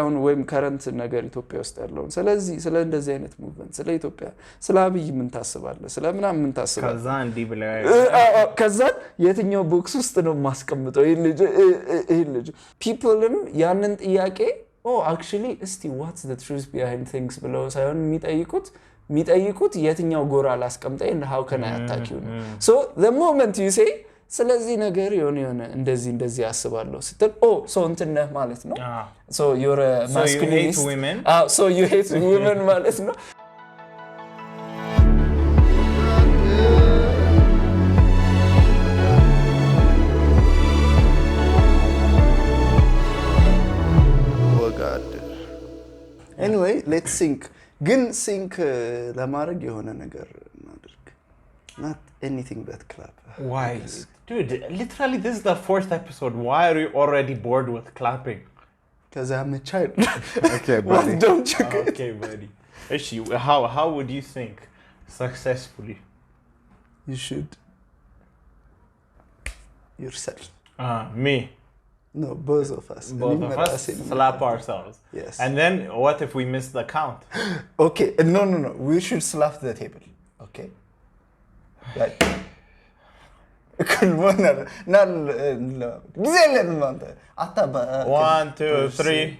አሁን ወይም ከረንት ነገር ኢትዮጵያ ውስጥ ያለው ስለዚህ ስለ እንደዚህ አይነት ሙቭመንት ስለ ኢትዮጵያ ስለ አብይ ምን ታስባለህ ስለ ምናምን ምን ታስባለህ ከዛ እንዲ ብለ ከዛ የትኛው ቦክስ ውስጥ ነው ማስቀምጠው ይሄ ልጅ ፒፕልም ያንን ጥያቄ actually እስቲ what's the truth behind things ብለው ሳይሆን የሚጠይቁት የትኛው ጎራ ላስቀምጠኝ and how can I attack you so the moment you say ስለዚህ ነገር የሆነ እንደዚህ ያስባለሁ ስትል so እንትን ነህ ማለት ነው so you're a masculinist so you hate women ማለት ነው anyway let's think ግን think ለማድረግ የሆነ ነገር እናድርግ not anything but clap why dude literally this is the 4th episode why are you already bored with clapping cuz I'm a child okay buddy don't you okay buddy how would you think successfully you should yourself me no both of us slap ourselves yes and then what if we miss the count okay no we should slap the table okay like كل مرة لا جزيلن مانته أتابع 1 2 3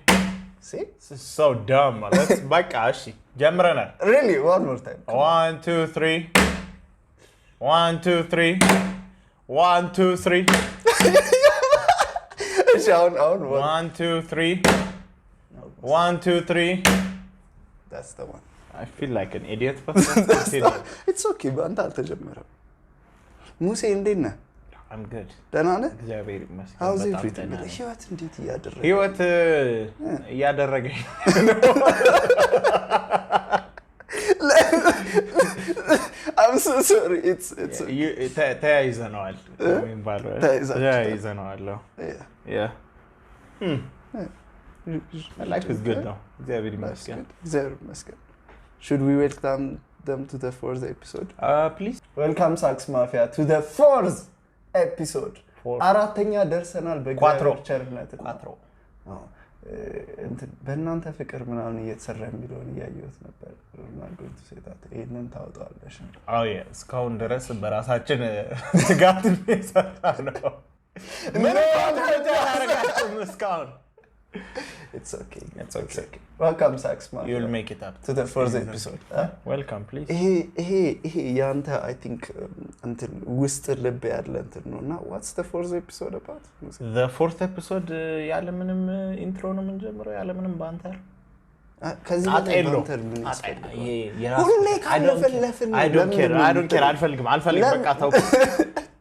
see this is so dumb let's back أشي جمرنا really one more time 1 2 3 1 2 3 1 2 3 shout out 1 2 3 1 2 3 that's the one I feel like an idiot but it's okay but أنت تجمرها ሙሴ እንዴት ነህ I'm good ደህና ነህ እግዚአብሔር ይመስገን how's everything ህይወት እንዴት እያደረገ ህይወት እያደረገኝ I'm so sorry it's ተያይዘነዋል የሚባለው ተያይዘነዋል yeah life is good now እግዚአብሔር ይመስገን should we welcome them to the 4th episode please welcome Sax Mafia to the 4th episode አራተኛ ደርሰናል በእግዚአብሔር ቸርነት እንትን በእናንተ ፍቅር ምናምን እየተሰራ የሚለውን ያያዩት ነበር ሮናልዶ ተሰጣት ይሄንን ታውጣለሽ እስካሁን ድረስ በራሳችን ትጋት ነው ምን ታደርጋችሁ እስካሁን It's okay. Welcome Sax Mafia. You'll make it up to the 4th episode. Welcome please. Hey ያንተ I think እንትን ውስጥ ልብ ያለ እንትን ነውና what's the 4th episode about? The 4th episode ያለ ምንም ኢንትሮ ነው የምንጀምረው ያለ ምንም ባንተር ከዚህ ባንተር ምን ይስፈልጋል? ሁሌ ካለፈለፍን I don't care አልፈልግም በቃ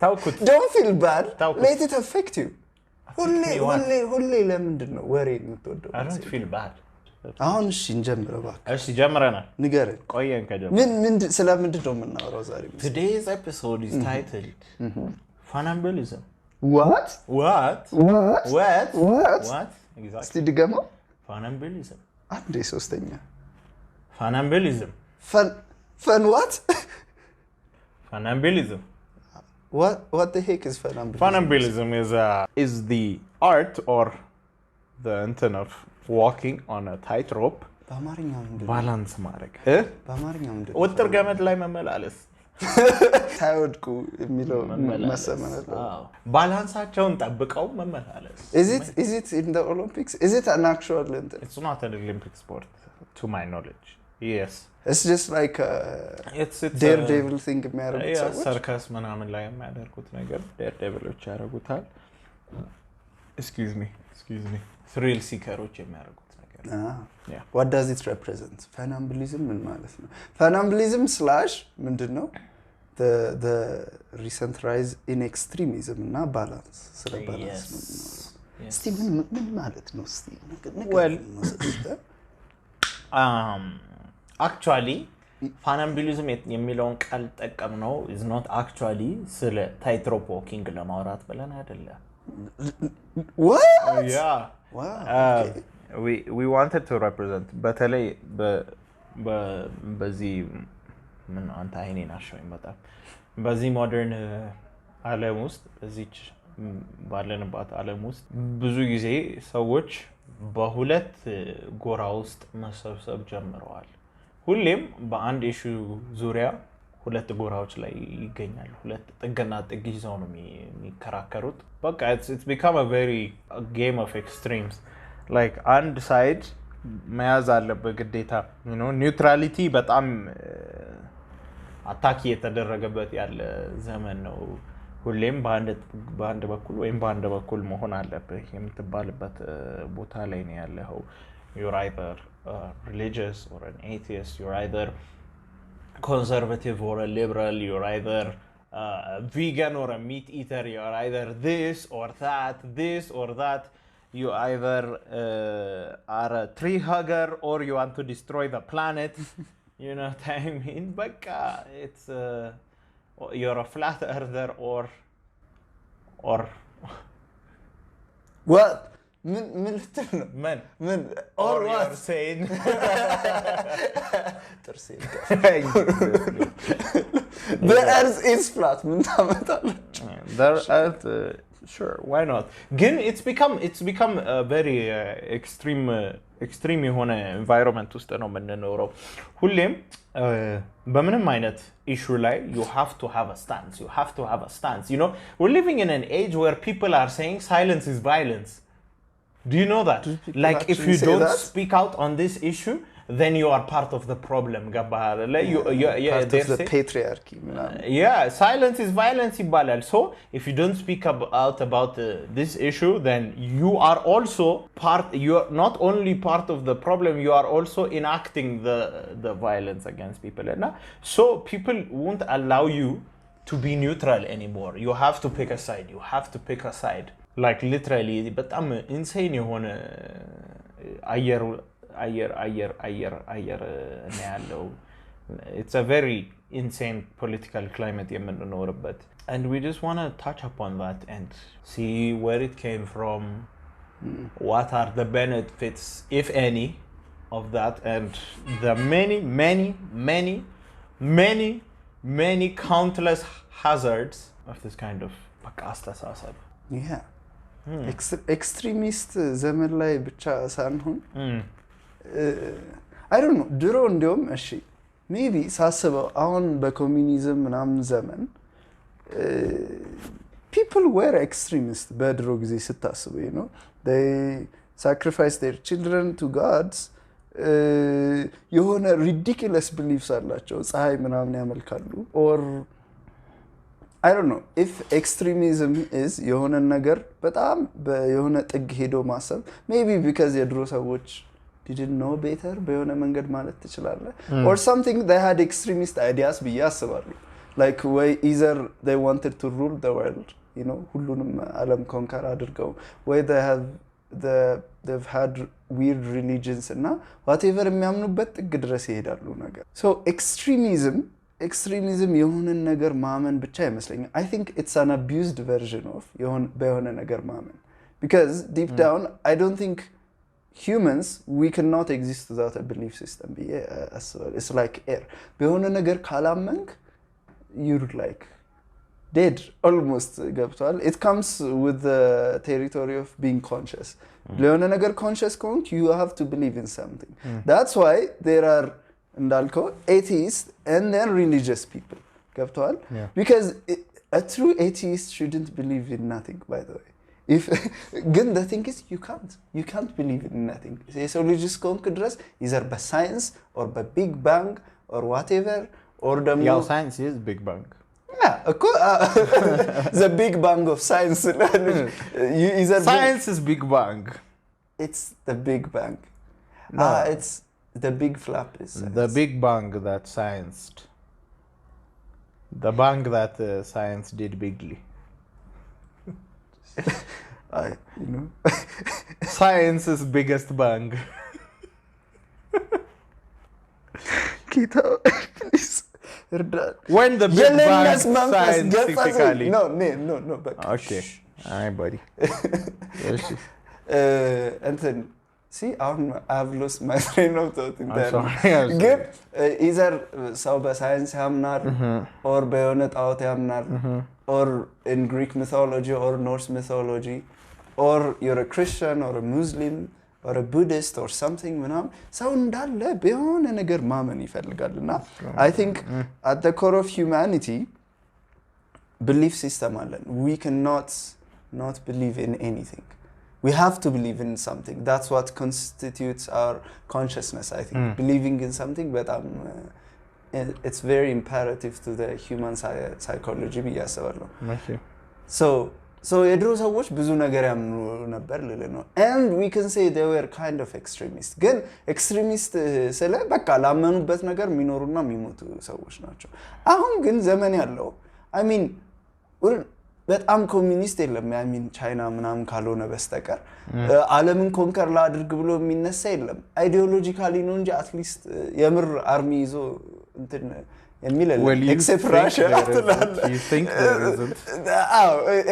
ታውኩት. Don't feel bad. Let it affect you. ሁሌ ለምንድን ነው ወሬ የምትወደው? I don't feel bad. አሁን እሺ እንጀምረው ባክ። እሺ ጀምረናል። ንገረን። ቆየን ከጀመረ። ምን ስለምንድን ነው የምናወራው ዛሬ? Today's episode is titled Funambulism. What? Exactly. እስቲ ድገመው። Funambulism. አንዴ ሶስተኛ። Funambulism. Fun what? Funambulism. What the heck is funambulism? Funambulism is the art or the intent of walking on a tightrope. በአማርኛው ምንድን ነው? ባላንስ ማድረግ በአማርኛው ምንድን ነው? ወጥር ገመድ ላይ መመላለስ ታይወድቁ የሚለው መሰመነት ነው። ባላንሳቸውን ጠብቀው መመላለስ Is it in the Olympics? Is it an actual intent? It's not an Olympic sport to my knowledge. Yes. It's just like it's daredevil thing የሚያደርጉት ሰዎች ሰርከስ ምናምን ላይ የሚያደርጉት ነገር daredevilዎች ያደርጉታል excuse me thrill seekers የሚያደርጉት ነገር what does it represent? Funambulism ምን ማለት ነው? Funambulism / ምንድነው? the recent rise in extremism እና balance ስለ balance ነው እስቲ ምን ማለት ነው እስቲ well actually funambulism የሚለውን ቃል ጠቀም ነው is not actually ስለ tightrope walking ለማውራት ብለን አይደለም what yeah wow we wanted to represent በተለይ በዚህ ምን አንተ አይኔን አሽወኝ በጣም በዚህ ሞደርን ዓለም ውስጥ እዚች ባለንባት ዓለም ውስጥ ብዙ ጊዜ ሰዎች በሁለት ጎራ ውስጥ መሰብሰብ ጀምረዋል ሁሌም በአንድ ኢሹ ዙሪያ ሁለት ጎራዎች ላይ ይገኛሉ ሁለት ጥግና ጥግ ይዘው ነው የሚከራከሩት በቃ it's become a very a game of extremes like አንድ ሳይድ መያዝ አለበት ግዴታ you know neutrality በጣም አታክ የተደረገበት ያለ ዘመን ነው ሁሌም በአንድ በኩል ወይም በአንድ በኩል መሆን አለበት የምትባልበት ቦታ ላይ ነው ያለው you're either religious or an atheist you're either conservative or a liberal you're either a vegan or a meat eater you're either this or that you either are a tree hugger or you want to destroy the planet you know what I mean but it's you're a flat earther or what من ልትል ነው ምን or you're saying ጥርሴን the earth is flat ምን ታመጣለች the earth sure why not ግን it's become a very extreme የሆነ environment ውስጥ ነው የምንኖረው ሁሌም በምንም አይነት issue ላይ you have to have a stance you know we're living in an age where people are saying silence is violence do you know that like if you don't speak out on this issue then you are part of the problem part of the patriarchy yeah silence is violence ይባላል so if you don't speak out about this issue then you are also you're not only part of the problem you are also enacting the violence against people so people won't allow you to be neutral anymore you have to pick a side like literally በጣም insane የሆነ አየር ነው ያለው it's a very insane political climate የምንኖርበት and we just want to touch upon that and see where it came from what are the benefits if any of that and the many countless hazards of this kind of አስተሳሰብ yeah extremist ዘመን ላይ ብቻ ሳንሆን I don't know ድሮ እንደውም እሺ maybe ሳስበው አሁን በኮሚኒዝም ምናምን ዘመን people were extremist በድሮ ጊዜ ስታስበው you know they sacrificed their children to gods የሆነ ridiculous beliefs አላቸው ፀሐይ ምናምን ያመልካሉ or I don't know if extremism is የሆነ ነገር በጣም የሆነ ጥግ ሄዶ ማሰብ maybe because የድሮ ሰዎች didn't know better በየሆነ መንገድ ማለት ትችላለህ or something they had extremist ideas ብዬ አስባለሁ like way either they wanted to rule the world you know ሁሉንም ዓለም conquer አድርገው way they've had weird religions እና whatever የሚያምኑበት ጥግ ድረስ ይሄዳሉ ነገር so extremism የሆነ ነገር ማመን ብቻ አይመስለኝም I think it's an abused version of በየሆነ ነገር ማመን because deep down I don't think humans we cannot exist without a belief system it's like air በየሆነ ነገር ካላመንክ you're like dead almost ገብቷል it comes with the territory of being conscious ለየሆነ ነገር conscious ከሆንክ you have to believe in something that's why there are እንዳልከው atheists and then religious people ገብቷል because a true atheist shouldn't believe in nothing by the way if ግን the thing is you can't believe in nothing so religious ከሆንክ ድረስ either by science or by big bang or whatever or the science is big bang yeah the big bang of science you either science is big bang it's the big bang it's the big flap is science. The big bang that scienced the bang that science did bigly you know science's biggest bang Kita please when the big bang scientifically no but okay hi buddy and then see I've lost my train of thought entirely ግን either ሰው በሳይንስ ያምናል or በሆነ ጣዖት ያምናል or in Greek mythology or Norse mythology or you're a Christian or a Muslim or a Buddhist or something ምናምን ሰው እንዳለ በሆነ ነገር ማመን ይፈልጋልና I think at the core of humanity belief system አለን we cannot not believe in anything we have to believe in something that's what constitutes our consciousness I think believing in something but it's very imperative to the human psychology ብያስባለሁ so የድሮ ሰዎች ብዙ ነገር ያምኑ ነበር ልል ነው and we can say they were kind of extremist ግን extremist ስለ በቃ ላመኑበት ነገር የሚኖሩና የሚሞቱ ሰዎች ናቸው አሁን ግን ዘመን ያለው I mean በጣም ኮሚኒስት የለም I mean ቻይና ምናምን ካልሆነ በስተቀር ዓለምን ኮንከር ላድርግ ብሎ የሚነሳ የለም ideologically ነው እንጂ at least የምር አርሚ ይዞ እንትን የሚል except Russia you think there isn't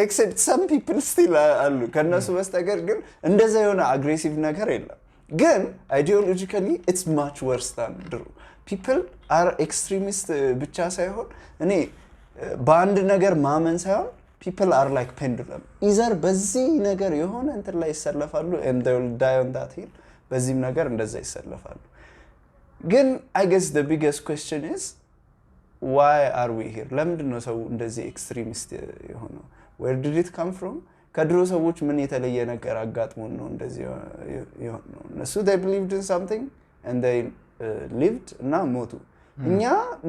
except some people still አሉ ከነሱ በስተቀር ግን እንደዛ የሆነ aggressive ነገር የለም ግን ideologically it's much worse than people are extremist ብቻ ሳይሆን እኔ በአንድ ነገር ማመን ሳይሆን people are like pendulum either በዚህ ነገር የሆነ እንትን ላይ ይሰለፋሉ and they will die on that hill በዚህም ነገር እንደዛ ይሰለፋሉ ግን I guess the biggest question is why are we here ለምንድን ነው ሰው እንደዚህ extremist የሆነው where did it come from ከድሮ ሰዎች ምን የተለየ ነገር አጋጥሞን ነው እንደዚህ የሆነው እነሱ they believed in something and they lived እና ሞቱ እኛ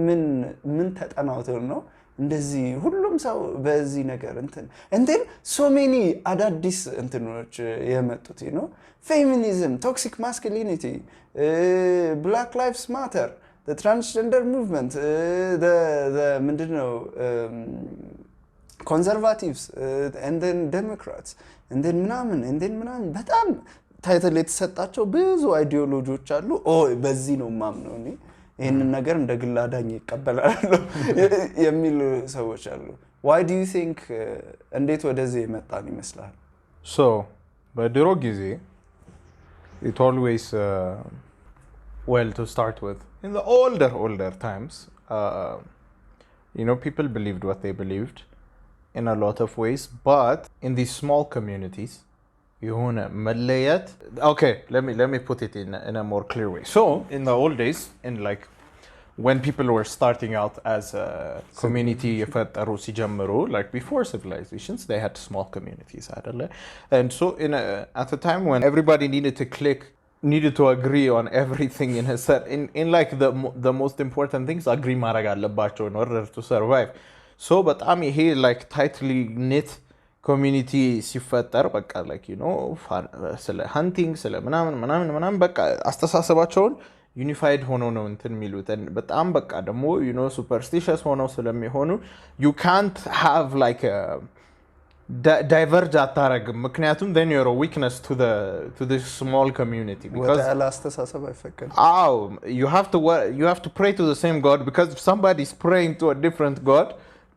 ምን ተጠናውተው ነው እንደዚህ ሁሉም ሰው በዚህ ነገር እንትን and then so many አዳዲስ እንትኖች የመጡት you know feminism toxic masculinity black lives matter the transgender movement the ምንድነው conservatives and then democrats and then ምናምን በጣም ታይትል የተሰጣቸው ብዙ አይዲዮሎጂዎች አሉ በዚህ ነው ማምነው እኔ ይሄንን ነገር እንደ ግላዳኝ ይቀበላሉ የሚሉ ሰዎች አሉ why do you think እንዴት ወደዚህ መጣን ይመስላል so በድሮ ጊዜ it always well to start with in the older times you know people believed what they believed in a lot of ways but in these small communities يهونا مليات okay let me put it in a more clear way so in the old days in like when people were starting out as a community يفتروا ሲጀምሩ like before civilizations they had small communities አይደለ and so at a time when everybody needed to agree on everything in a set in like the most important things agree ማድረግ አለባቸው in order to survive so በጣም ይሄ like tightly knit community ሲፈጠር በቃ like you know ስለ hunting ስለ ምናምን በቃ አስተሳሰባቸውን unified ሆኖ ነው እንትን የሚሉት በጣም በቃ ደግሞ you know superstitious ሆኖ ስለሚሆኑ you can't have like a diverge አታረግም ምክንያቱም then you're a weakness to this small community because አስተሳሰብ አይፈቀድም you have to pray to the same god because if somebody is praying to a different god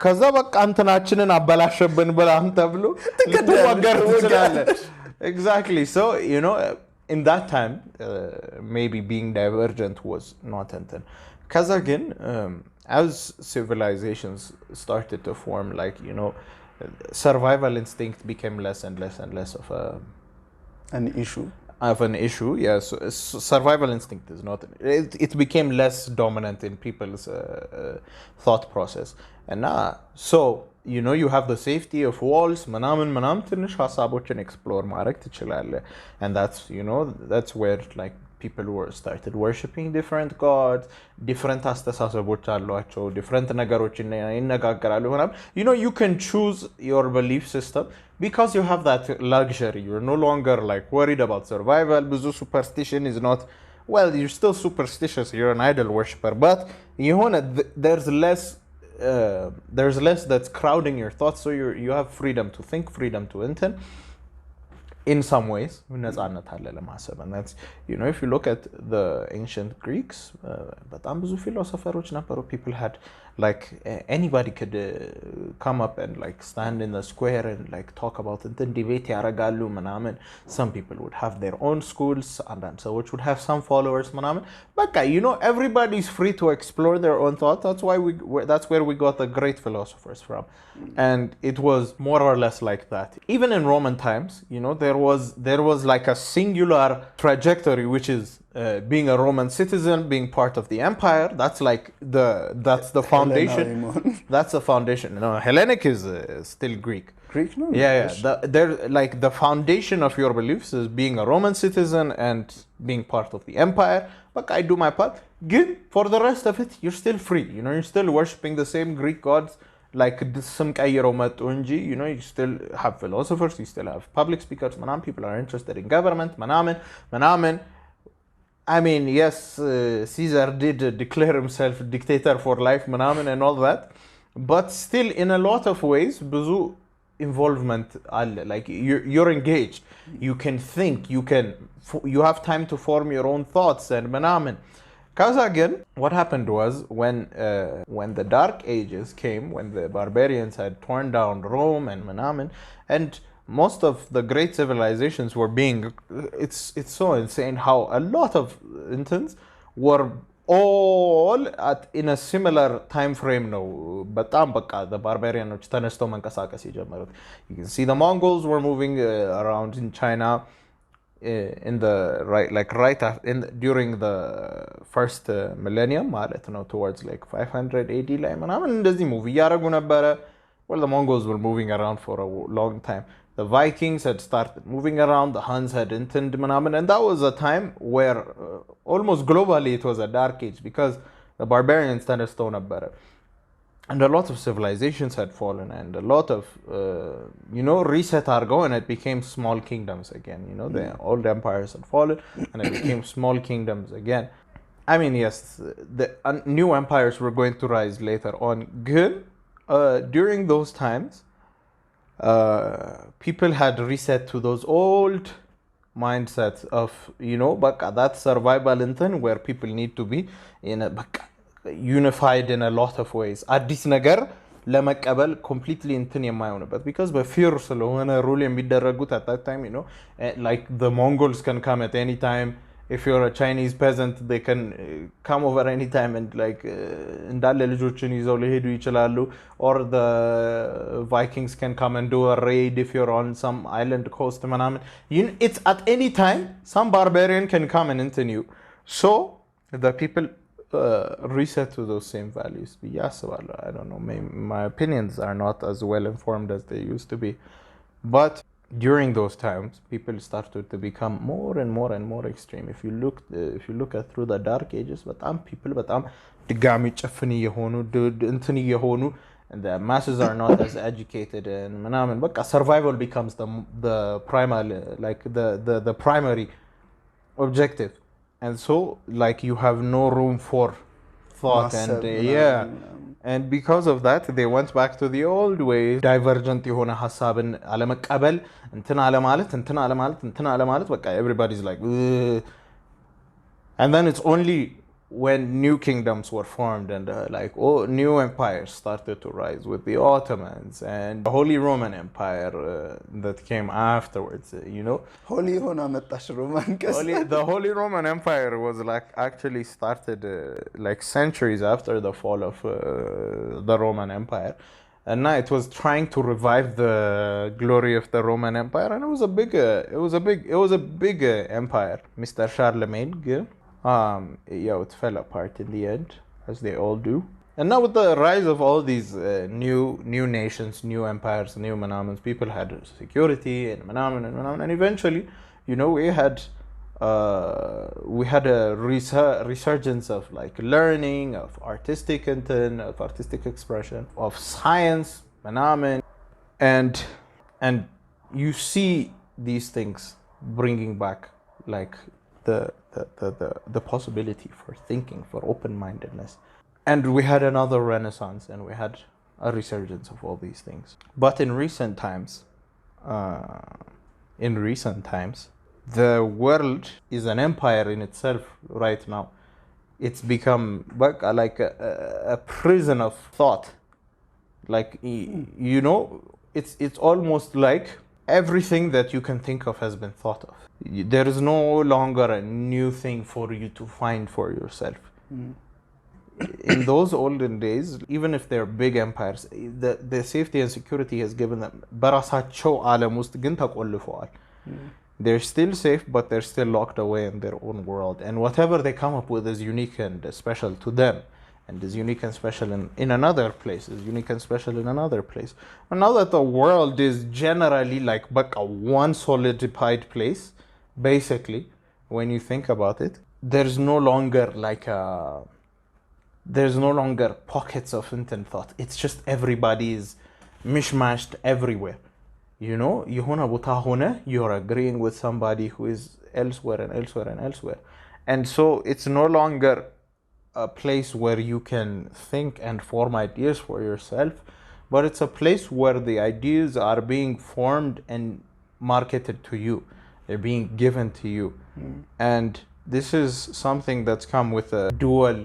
ከዛ በቃ እንትናችንን አበላሸብን ብላም ተብሎ ልትወገር ትችላለህ exactly so you know in that time maybe being divergent was not anything ከዛ ግን as civilizations started to form like you know survival instinct became less and less of an issue yes survival instinct is not it became less dominant in people's thought process and so you know you have the safety of walls ምናምን ትንሽ ሐሳቦችን explore ማድረግ ትችላለህ and that's you know that's where like people started worshipping different gods different አስተሳሰቦች አሏቸው different ነገሮችን ይነጋገራሉ ምናምን you know you can choose your belief system because you have that luxury you're no longer like worried about survival ብዙ superstition is not well you're still superstitious you're an idol worshipper but የሆነ there's less that's crowding your thoughts so you have freedom to think freedom to intend in some ways ነፃነት አለ ለማሰብ and that's you know if you look at the ancient Greeks በጣም ብዙ philosophers ነበሩ people had like anybody could come up and like stand in the square and like talk about እንትን ዲቤት ያደርጋሉ ምናምን some people would have their own schools አንዳንድ ሰዎች would have some followers ምናምን በቃ you know everybody's free to explore their own thoughts. That's where we got the great philosophers from. And it was more or less like that. Even in Roman times, you know, there was like a singular trajectory, which is being a Roman citizen, being part of the empire. That's like that's the foundation. That's the foundation. No, Hellenic is still Greek. Greek, no? Yeah. They're like the foundation of your beliefs is being a Roman citizen and being part of the empire. But I do my part. Good. For the rest of it, you're still free. You know, you're still worshipping the same Greek gods. Like some you know, you still have philosophers, you still have public speakers, people are interested in government, manamen. I mean, yes, Caesar did declare himself dictator for life, and all that, but still in a lot of ways, ብዙ involvement, like you're engaged, you can think, you have time to form your own thoughts and manamen. Because again, what happened was when the Dark Ages came, when the barbarians had torn down Rome and Manamen, and most of the great civilizations were being, it's so insane how a lot of instances were all in a similar time frame now. በጣም በቃ the barbarians ተነስተው መንቀሳቀስ የጀመሩት. You can see the Mongols were moving around in China. In the during the first millennium ማለት ነው, towards like 500 AD ላይ ምናምን እንደዚህ ሙቭ እያደረጉ ነበረ. Well, the Mongols were moving around for a long time. The Vikings had started moving around, the Huns had entered ምናምን, and that was a time where almost globally it was a dark age because the barbarians ተነስተው ነበረ. And a lot of civilizations had fallen, and a lot of, you know, reset argo, and it became small kingdoms again. You know, the old empires had fallen, and it became small kingdoms again. I mean, yes, the new empires were going to rise later on. Good. During those times, people had reset to those old mindsets of, you know, that survival intent where people need to be in a unified in a lot of ways. አዲስ ነገር ለመቀበል completely እንትን የማይሆንበት because በፊር ስለሆነ ሩል የሚደረጉት at that time, you know, like the Mongols can come at any time. If you're a Chinese peasant, they can come over any time and like እንዳለ ልጆችን ይዘው ሊሄዱ ይችላሉ. Or the Vikings can come and do a raid if you're on some island coast ምናምን. It's at any time some barbarian can come and into you. So the people reset to those same values. Yes, I don't know, my opinions are not as well informed as they used to be, but during those times people started to become more and more extreme. If you look at through the dark ages, people ድጋሚ ጨፍን የሆኑ እንትን የሆኑ, and the masses are not as educated and ምናምን በቃ survival becomes the primal, like the primary objective. And so, like, you have no room for thought. And because of that, they went back to the old ways. Divergent የሆነ ሐሳብን አለመቀበል, እንትን አለ ማለት በቃ everybody's like ugh. And then it's only when new kingdoms were formed and new empires started to rise with the Ottomans and the Holy Roman Empire that came afterwards, you know. The Holy Roman Empire was like actually started like centuries after the fall of the Roman Empire. And now it was trying to revive the glory of the Roman Empire, and it was a big empire. Mr. Charlemagne, it fell apart in the end, as they all do. And now with the rise of all these new nations, new empires, new manamans, people had security and manaman, and eventually, you know, we had a resurgence of like learning, of artistic intent, of artistic expression, of science, manaman, and you see these things bringing back like the possibility for thinking, for open-mindedness. And we had another renaissance, and we had a resurgence of all these things. But in recent times, the world is an empire in itself right now. it's become like a prison of thought. Like, you know, it's almost like everything that you can think of has been thought of. There is no longer a new thing for you to find for yourself. In those olden days, even if they're big empires, the safety and security has given them በራሳቸው ዓለም ውስጥ ግን ተቆልፈዋል. They're still safe, but they're still locked away in their own world. And whatever they come up with is unique and special to them. And is unique and special in another place, is unique and special in another place. And now that the world is generally like a one solidified place, basically, when you think about it, there's no longer there's no longer pockets of intent thought. It's just everybody is mishmashed everywhere. You know, you're agreeing with somebody who is elsewhere and elsewhere and elsewhere. And so it's no longer a place where you can think and form ideas for yourself, but it's a place where the ideas are being formed and marketed to you. They're being given to you. And this is something that's come with a dual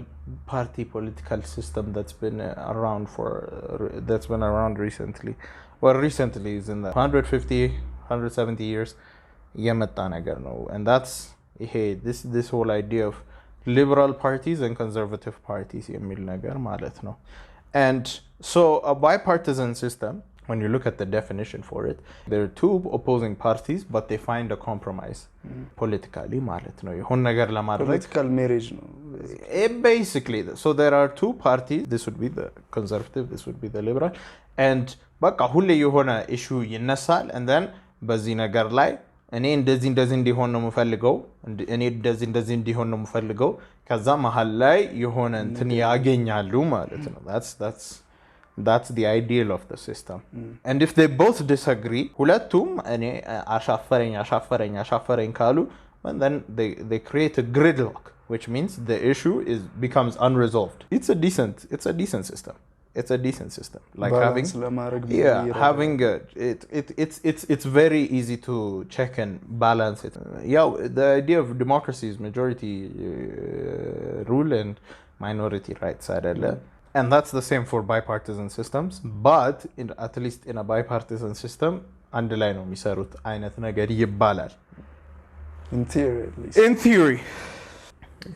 party political system that's been around recently. Well, recently is in the 170 years የመጣ ነገር ነው. And that's this whole idea of liberal parties and conservative parties የሚል ነገር ማለት ነው. And so a bipartisan system, when you look at the definition for it, there are two opposing parties, but they find a compromise politically ማለት ነው. የሆነ ነገር ለማድረግ political marriage ነው basically. So there are two parties. This would be the conservative, this would be the liberal. And በቃ ሁሌ የሆነ issue ይነሳል, and then በዚህ ነገር ላይ እኔ እንደዚህ እንዲሆን ነው የምፈልገው፣ እኔ እንደዚህ እንዲሆን ነው የምፈልገው፣ ከዛ መሃል ላይ የሆነ እንትን ያገኛሉ ማለት ነው. That's the ideal of the system. And if they both disagree, ሁለቱም እኔ አሻፈረኝ ካሉ, and then they create a gridlock, which means the issue becomes unresolved. It's a decent system. It's a decent system. Like it's very easy to check and balance it. Yeah, the idea of democracy is majority rule and minority rights. And that's the same for bipartisan systems. But at least in a bipartisan system, አንድ ላይ ነው የሚሰሩት አይነት ነገር ይባላል. In theory, at least.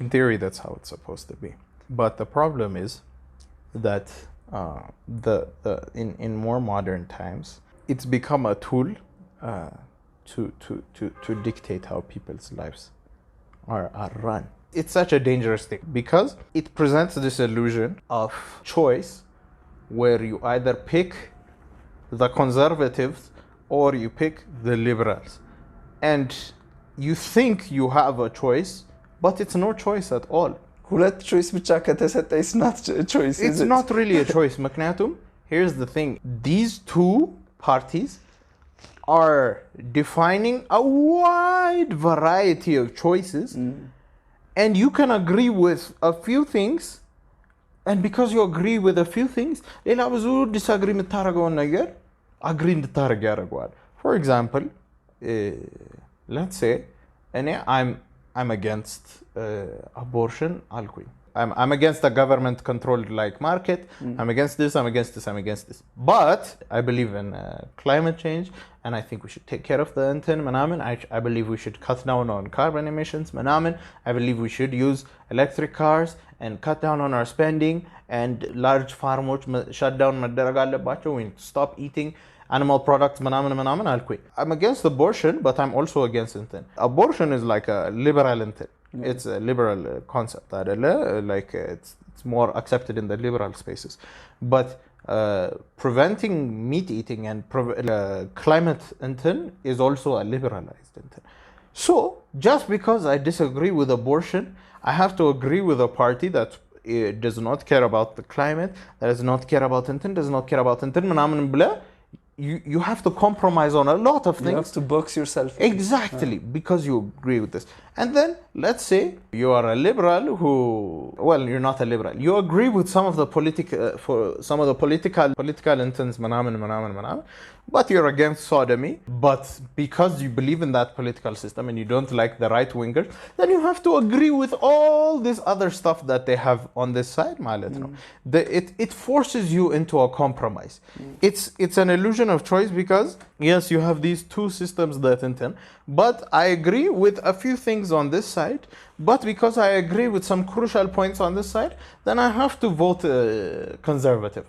In theory, that's how it's supposed to be. But the problem is that in more modern times, it's become a tool to dictate how people's lives are run. It's such a dangerous thing because it presents this illusion of choice where you either pick the conservatives or you pick the liberals. And you think you have a choice, but it's no choice at all. ሁለት choice ብቻ ከተሰጠ it's not a choice. It's not really a choice. ምክንያቱም here's the thing. These two parties are defining a wide variety of choices, and you can agree with a few things, and because you agree with a few things, ሌላ ብዙ disagree የምታደርገውን ነገር agree እንድታደርግ ያደርገዋል. For example, let's say I'm against abortion alkuኝ. I'm against a government controlled like market. I'm against this, I'm against this, I'm against this. But I believe in climate change, and I think we should take care of the intent manamen. I believe we should cut down on carbon emissions manamen. I believe we should use electric cars and cut down on our spending, and large farmers shut down መደረግ አለባቸው. We need to stop eating animal products manamen alkuኝ. I'm against abortion, but I'm also against intent. Abortion is like a liberal intent. It's a liberal concept. Like it's more accepted in the liberal spaces. But preventing meat eating and climate intent is also a liberalized intent. So just because I disagree with abortion, I have to agree with a party that does not care about the climate, that does not care about intent, does not care about intent manamen blah. You have to compromise on a lot of things. You have to box yourself. Exactly, because you agree with this. And then let's say you are a liberal who, well, you're not a liberal. You agree with some of the political intents, but you're against sodomy. But because you believe in that political system and you don't like the right wingers, then you have to agree with all this other stuff that they have on this side. It forces you into a compromise. It's an illusion of choice because yes, you have these two systems that intend, but I agree with a few things on this side. But because I agree with some crucial points on this side, then I have to vote conservative.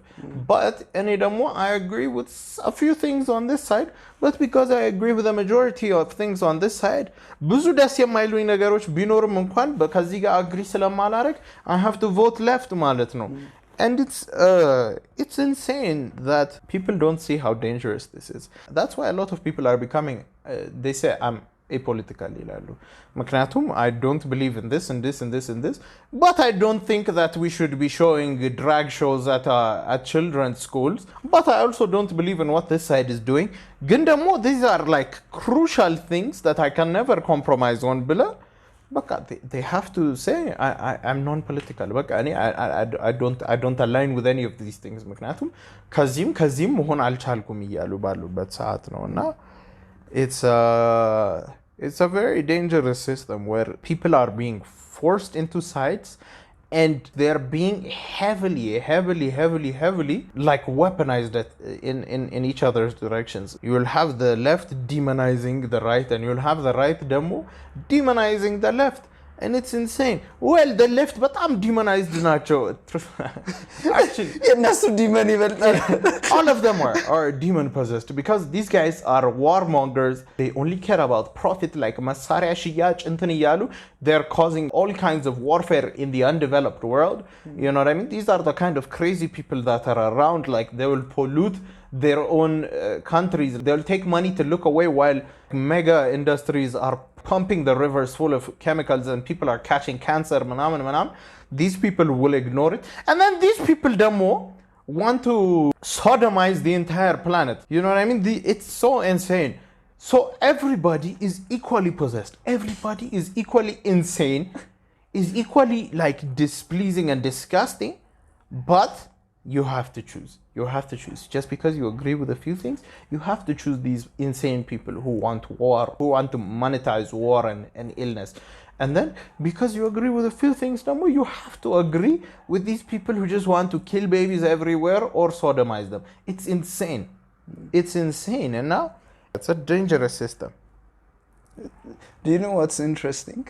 But I agree with a few things on this side, but because I agree with the majority of things on this side, ብዙ ደስ የማይሉኝ ነገሮች ቢኖርም እንኳን ከዚህ ጋር agree ስለማላረግ I have to vote left ማለት ነው. And it's insane that people don't see how dangerous this is. That's why a lot of people are becoming, they say I'm apolitical ይላሉ. ምክንያቱም I don't believe in this and this and this and this, but I don't think that we should be showing drag shows at children's schools, but I also don't believe in what this side is doing. ግን ደግሞ these are like crucial things that I can never compromise on ብለ በቃ they have to say I'm non-political. በቃ I don't align with any of these things. ምክንያቱም ከዚህም መሆን አልቻልኩም እያሉ ባሉበት ሰዓት ነው እና it's a very dangerous system where people are being forced into sides and they're being heavily like weaponized in each other's directions. You will have the left demonizing the right and you'll have the right demo demonizing the left. And it's insane. Well, the left, but I'm demonized nacho. Actually, demon all of them are demon possessed because these guys are warmongers. They only care about profit, like masarya shiyach intani yalu. They're causing all kinds of warfare in the undeveloped world. You know what I mean? These are the kind of crazy people that are around. Like they will pollute their own countries. They'll take money to look away while mega industries are pumping the rivers full of chemicals and people are catching cancer. These people will ignore it. And then these people demo want to sodomize the entire planet. You know what I mean? It's so insane. So everybody is equally possessed. Everybody is equally insane, is equally like displeasing and disgusting, but you have to choose. You have to choose. Just because you agree with a few things, you have to choose these insane people who want war, who want to monetize war and illness. And then, because you agree with a few things, you have to agree with these people who just want to kill babies everywhere or sodomize them. It's insane. It's insane. And now, it's a dangerous system. Do you know what's interesting?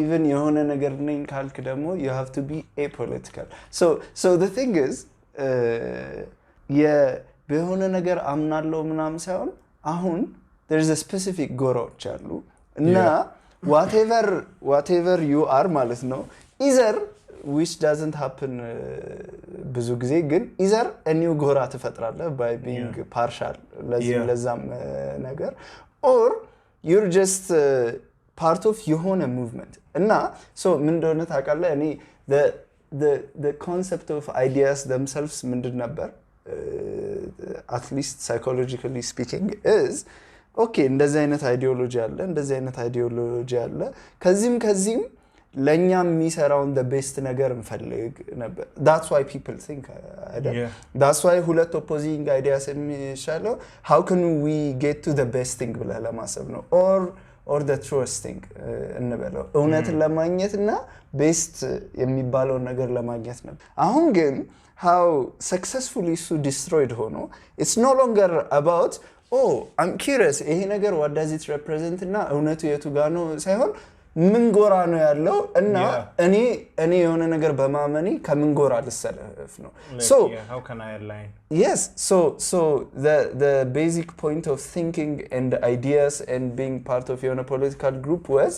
Even የሆነ ነገር ነኝ ካልክ ደግሞ you have to be apolitical. So the thing is በሆነ ነገር አምናለሁ ምናምን ሳይሆን አሁን there's a specific ጎራዎች አሉ እና whatever you are ማለት ነው either which doesn't happen ብዙ ጊዜ ግን either a new ጎራ ትፈጥራለህ by being partial ለዛም ነገር or you're just part of የሆነ movement እና so ምን እንደሆነ ታውቃለህ እኔ the concept of ideas themselves ምንድን ነበር at least psychologically speaking is okay እንደዚህ አይነት ideology አለ ከዚህም ለኛም የሚሰራውን the best ነገር እንፈልግ ነበር that's why people think that's why ሁለት opposing ideas የሚሻለው how can we get to the best thing ብለህ ለማሰብ ነው or the truest thing እንበለው እውነትን ለማግኘትና best የሚባለው ነገር ለማግኘት ነው አሁን ግን how successfully so destroyed ሆኖ it's no longer about oh I'm curious ይሄ ነገር what does it represent እና እውነቱ የቱ ጋር ነው ሳይሆን ምን ጎራ ነው ያለው እና እኔ የሆነ ነገር በማመኔ ከምን ጎራ ልሰለፍ ነው so how can I align yes so the basic point of thinking and ideas and being part of your political group was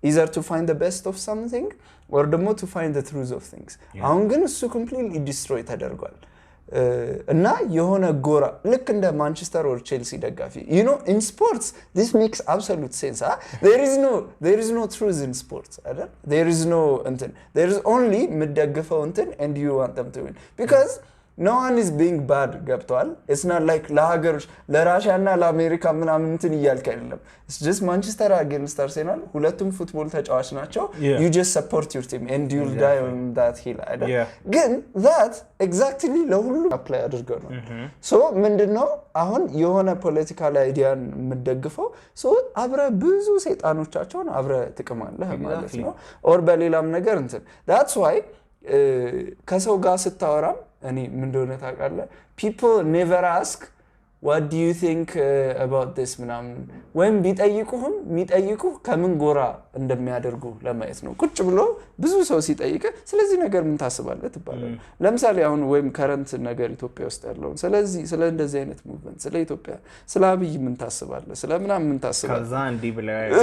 either to find the best of something or to find the truth of things አሁን ግን እሱ completely destroy ተደርጓል እና የሆነ ጎራ ልክ እንደ ማንቸስተር or ቼልሲ ደጋፊ you know in sports this makes absolute sense there is no truth in sports there is no there is only ምደግፈው and you want them to win because no one is being bad ገብቷል it's not like ለሀገሮች ለራሻና ለአሜሪካ ምናምን እንትን እያልክ አይደለም it's just Manchester against Arsenal ሁለቱም ፉትቦል ተጫዋች ናቸው you just support your team and you'll die on that hill አይደል ግን that exactly ለሁሉ apply አድርገው ነው so ምንድነው አሁን የሆነ ፖለቲካል አይዲያን የምትደግፈው so አብረ ብዙ ሰይጣኖቻቸውን አብረ ትቀማለህ ማለት ነው or በሌላም ነገር እንትን that's why ከሰው ጋር ስታወራም እኔ ምን እንደሆነ ታውቃለህ people never ask what do you think about this ምናምን ወይም ቢጠይቁህም የሚጠይቁህ ከምን ጎራ እንደሚያደርጉ ለማየት ነው ቁጭ ብሎ ብዙ ሰው ሲጠይቅ ስለዚህ ነገር ምን ታስባለህ ትባላለህ ለምሳሌ አሁን ወይም ከረንት ነገር ኢትዮጵያ ውስጥ ያለው ስለዚህ ስለ እንደዚህ አይነት ሙቭመንት ስለ ኢትዮጵያ ስለ አብይ ምን ታስባለህ ስለ ምናምን ምን ታስባለህ ከዛ እንዲ ብለው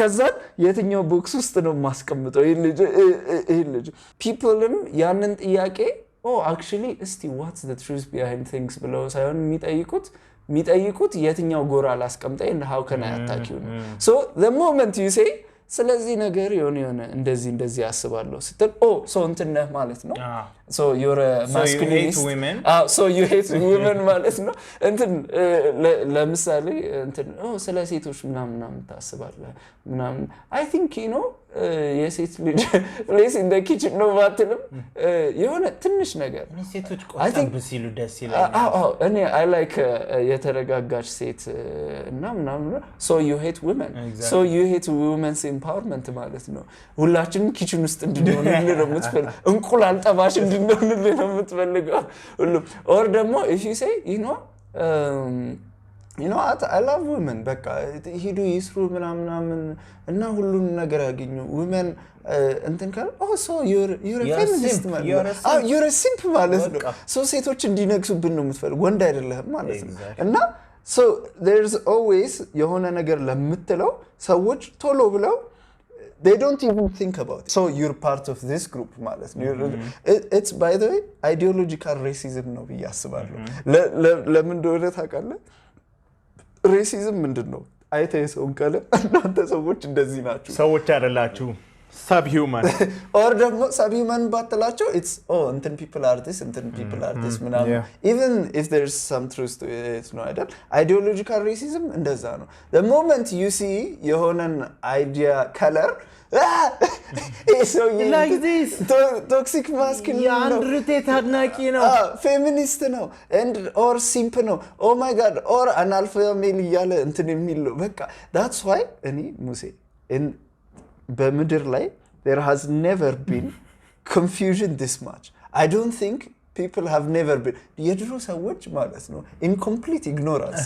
ከዛ የትኛው ቦክስ ውስጥ ነው ማስቀምጠው ይሄ ልጅ peopleም ያንን ጥያቄ oh actually እስቲ what's the truth behind things ብለው ሳይሆን የሚጠይቁት የትኛው ጎራ ላስቀምጠኝ and how can I attack you so the moment you say ስለዚህ ነገር የሆነ እንደዚህ ያስባለሁ ስትል so እንትን ነህ ማለት ነው so you're a masculinist so you hate women ማለት ነው እንትን ለምሳሌ እንትን ስለ ሴቶች ምናምን ታስባለህ ምናምን I think you know የሴት ልጅ place in the kitchen ነው ባትልም የሆነ ትንሽ ነገር ሴቶች ቆጣም ሲሉ ደስ ይላል እኔ I like የተረጋጋች ሴት እና ምናምን so you hate women so you hate women's empowerment ማለት ነው ሁላችንም ኪችን ውስጥ እንድንሆን ነው የምትፈልገው እንቁላል ጠባሽ እንድንሆን ነው የምትፈልገው ሁሉ or ደግሞ if you say you know what I love women በቃ ሂዱ ይስሩ ምናምን እና ሁሉን ነገር ያገኙ women እንትን ካለ so you're a feminist ማለት ነው you're a simp ማለት ነው so ሴቶች እንዲነግሱብን ነው የምትፈልገው ወንድ አይደለህም ማለት ነው እና so there's always የሆነ ነገር ለምትለው ሰዎች ቶሎ ብለው they don't even think about it so you're part of this group ማለት ነው it's by the way ideological racism ነው ብያስባለሁ ለምን እንደሆነ ታውቃለህ racism ምንድነው አይተየሰውን ካለ እናንተ ሰዎች እንደዚህ ናችሁ ሰዎች አይደላችሁ subhuman or ደግሞ subhuman ባትላቸው it's እንትን people are this እንትን people are this ምናምን even if there's some truth to it no አይደል ideological racism እንደዛ ነው the moment you see የሆነን idea color so you like this toxic masculine አንድሩቴት አድናቂ ነው feminist ነው and or simp ነው oh my god or an alpha male እያለ እንትን የሚለው በቃ that's why እኔ ሙሴ in በምድር ላይ there has never been confusion this much I don't think people have never been የድሮ ሰዎች ማለት ነው in complete ignorance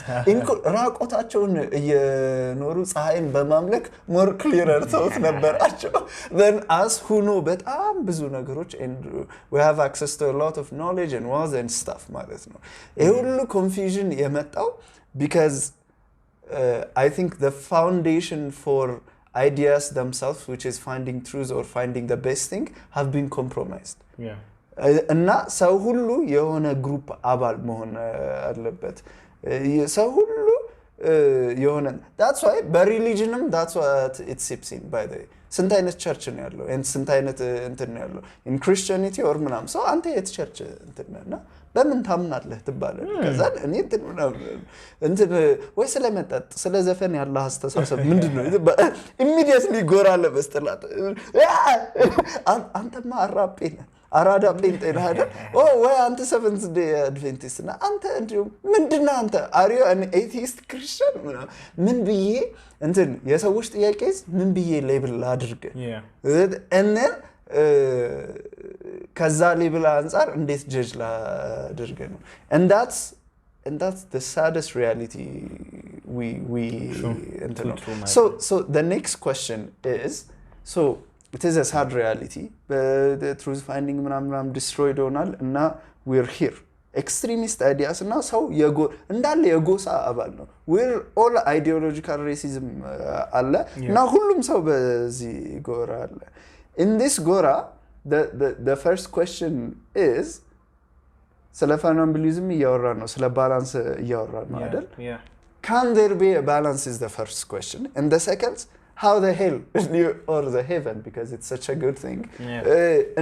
ራቆታቸውን እየኖሩ ፀሐይን በማምለክ more clearer thought ነበራቸው then us who know በጣም ብዙ ነገሮች and we have access to a lot of knowledge and was and stuff ማለት ነው ይሄ ሁሉ confusion የመጣው because I think the foundation for ideas themselves which is finding truth or finding the best thing have been compromised እና ሰው ሁሉ የሆነ ግሩፕ አባል መሆን አለበት ሰው ሁሉ የሆነ that's why በሪሊጅንም that's what it seeps in by the way ስንት አይነት ቸርች ነው ያለው and ስንት አይነት እንትን ነው ያለው in Christianity or ምናምን so አንተ የት ቸርች እንትን ነህና በምን ታምናለህ ትባላለህ ከዛ እኔ እንትን ወይ ስለመጣጥ ስለ ዘፈን ያለ አስተሳሰብ ምንድነው immediately ጎራለ በስተላት አንተማ አራጴ ነህ አራዳ ጴንጤ ነህ አይደል ወይ አንተ seventh day adventist እና አንተ እንዲሁ ምንድነው አንተ are you an atheist Christian ምን ብዬ እንትን የሰዎች ጥያቄስ ምን ብዬ ሌብል አድርገ and then ከዛ ሌብል አንፃር እንዴት ጀጅ ላድርገ ነው and that's the saddest reality we so the next question is so it is a sad reality the truth finding ምናምን destroyed ሆናል እና we're here extremist ideas እና ሰው እንዳለ የጎሳ አባል ነው we're all ideological racism አለ እና ሁሉም ሰው በዚህ ጎራ አለ in this gora the first question is ስለ funambulism እያወራ ነው ስለ balance እያወራ ነው አይደል can there be a balance is the first question and the second how the hell or the heaven because it's such a good thing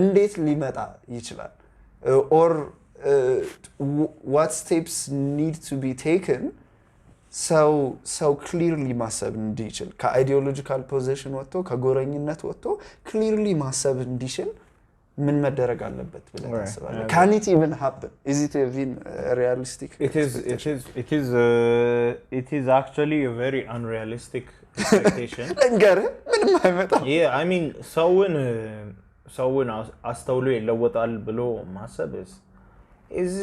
እንዴት ሊመጣ ይችላል or what steps need to be taken ሰው ክሊርሊ ማሰብ እንዲችል ከአይዲዮሎጂካል ፖዚሽን ወጥቶ ከጎረኝነት ወጥቶ ክሊርሊ ማሰብ እንዲችል ምን መደረግ አለበት ብለህ ታስባለህ? Can it even happen? Is it even realistic? It is actually a very unrealistic expectation. ምንም አይመጣም. Yeah, I mean ሰውን አስተውሎ ይለወጣል ብሎ ማሰብ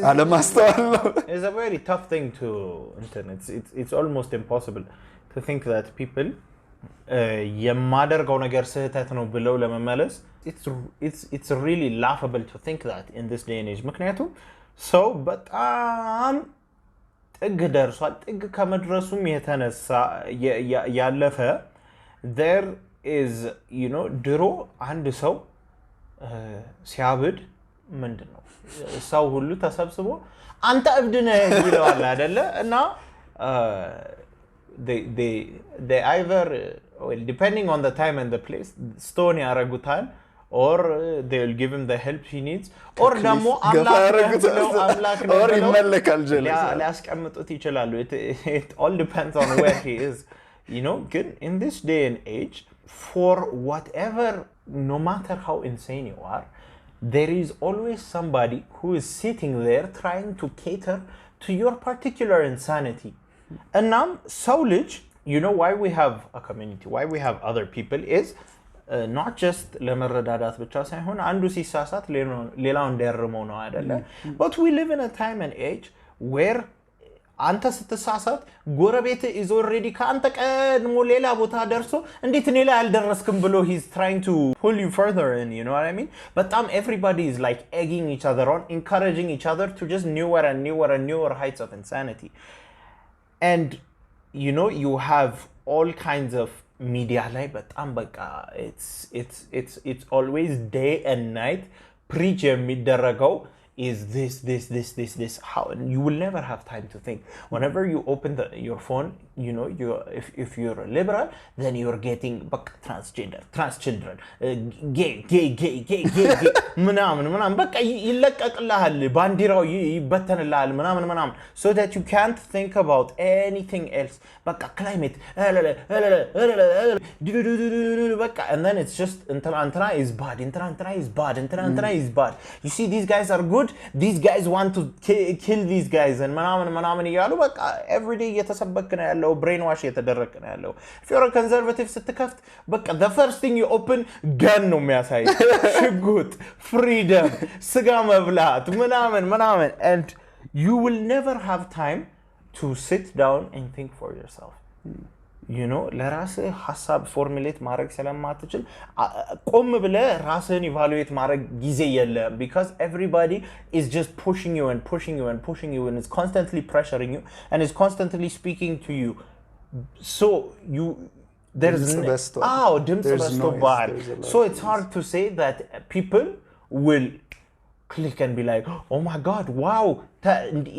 አለማስተዋል ነው. It's a very tough thing to it's almost impossible to think that people የማደርገው ነገር ስህተት ነው ብለው ለመመለስ it's really laughable to think that in this day and age. ምክንያቱም ሰው በጣም ጥግ ደርሷል። ጥግ ከመድረሱም የተነሳ ያለፈ there is ድሮ አንድ ሰው ሲያብድ ምንድነው ሰው ሁሉ ተሰብስቦ አንተ እብድ ነህ ይለዋል አይደለ? እና they either depending on the time and the place stone ያረጉታል or they will give him the help he needs or ደግሞ አምላክ ነው or ይመለካል ጀለስ ሊያስቀምጡት ይችላሉ. It all depends on where he is, ግን in this day and age for whatever, no matter how insane you are, there is always somebody who is sitting there trying to cater to your particular insanity. And now, so why we have a community, why we have other people is not just ለመረዳዳት ብቻ ሳይሆን አንዱ ሲሳሳት ሌላው እንዲያርመው ነው አይደለ? But we live in a time and age where አንተ ስትሳሳት ጎረቤት is already ካንተ ቀድሞ ሌላ ቦታ ደርሶ እንዴት እኔ ላይ አልደረስክም ብሎ he's trying to pull you further in, you know what I mean? But everybody is like egging each other on, encouraging each other to just newer heights of insanity. And you have all kinds of media ላይ በጣም በቃ it's always day and night preach የሚደረገው is this how, and you will never have time to think. Whenever you open your phone, if you're a liberal, then you're getting transgender, transchildren, gay ምናምን በቃ ይለቀቅልሃል ባንዲራው ይበተንልሃል ምናምን so that you can't think about anything else. በቃ climate በቃ and then it's just እንትና is bad, እንትና is bad. You see, these guys are good, these guys want to kill these guys and ምናምን እያሉ በቃ every day እየተሰበክ ነው ያለው, brainwash እየተደረገ ነው ያለው. If you're a conservative ስትከፍት በቃ the first thing you open gun ነው የሚያሳይ, ሽጉጥ, freedom, ስጋ መብላት ምናምን, and you will never have time to sit down and think for yourself. ለራስህ ሐሳብ ፎርሙሌት ማድረግ ስለማትችል ቆም ብለህ ራስህን ኢቫሉዌት ማድረግ ጊዜ የለም, because everybody is just pushing you and is constantly pressuring you and is constantly speaking to you. So there's ድምጽ በዝቶብሃል. So it's hard to say that people will click and be like, oh my god, wow,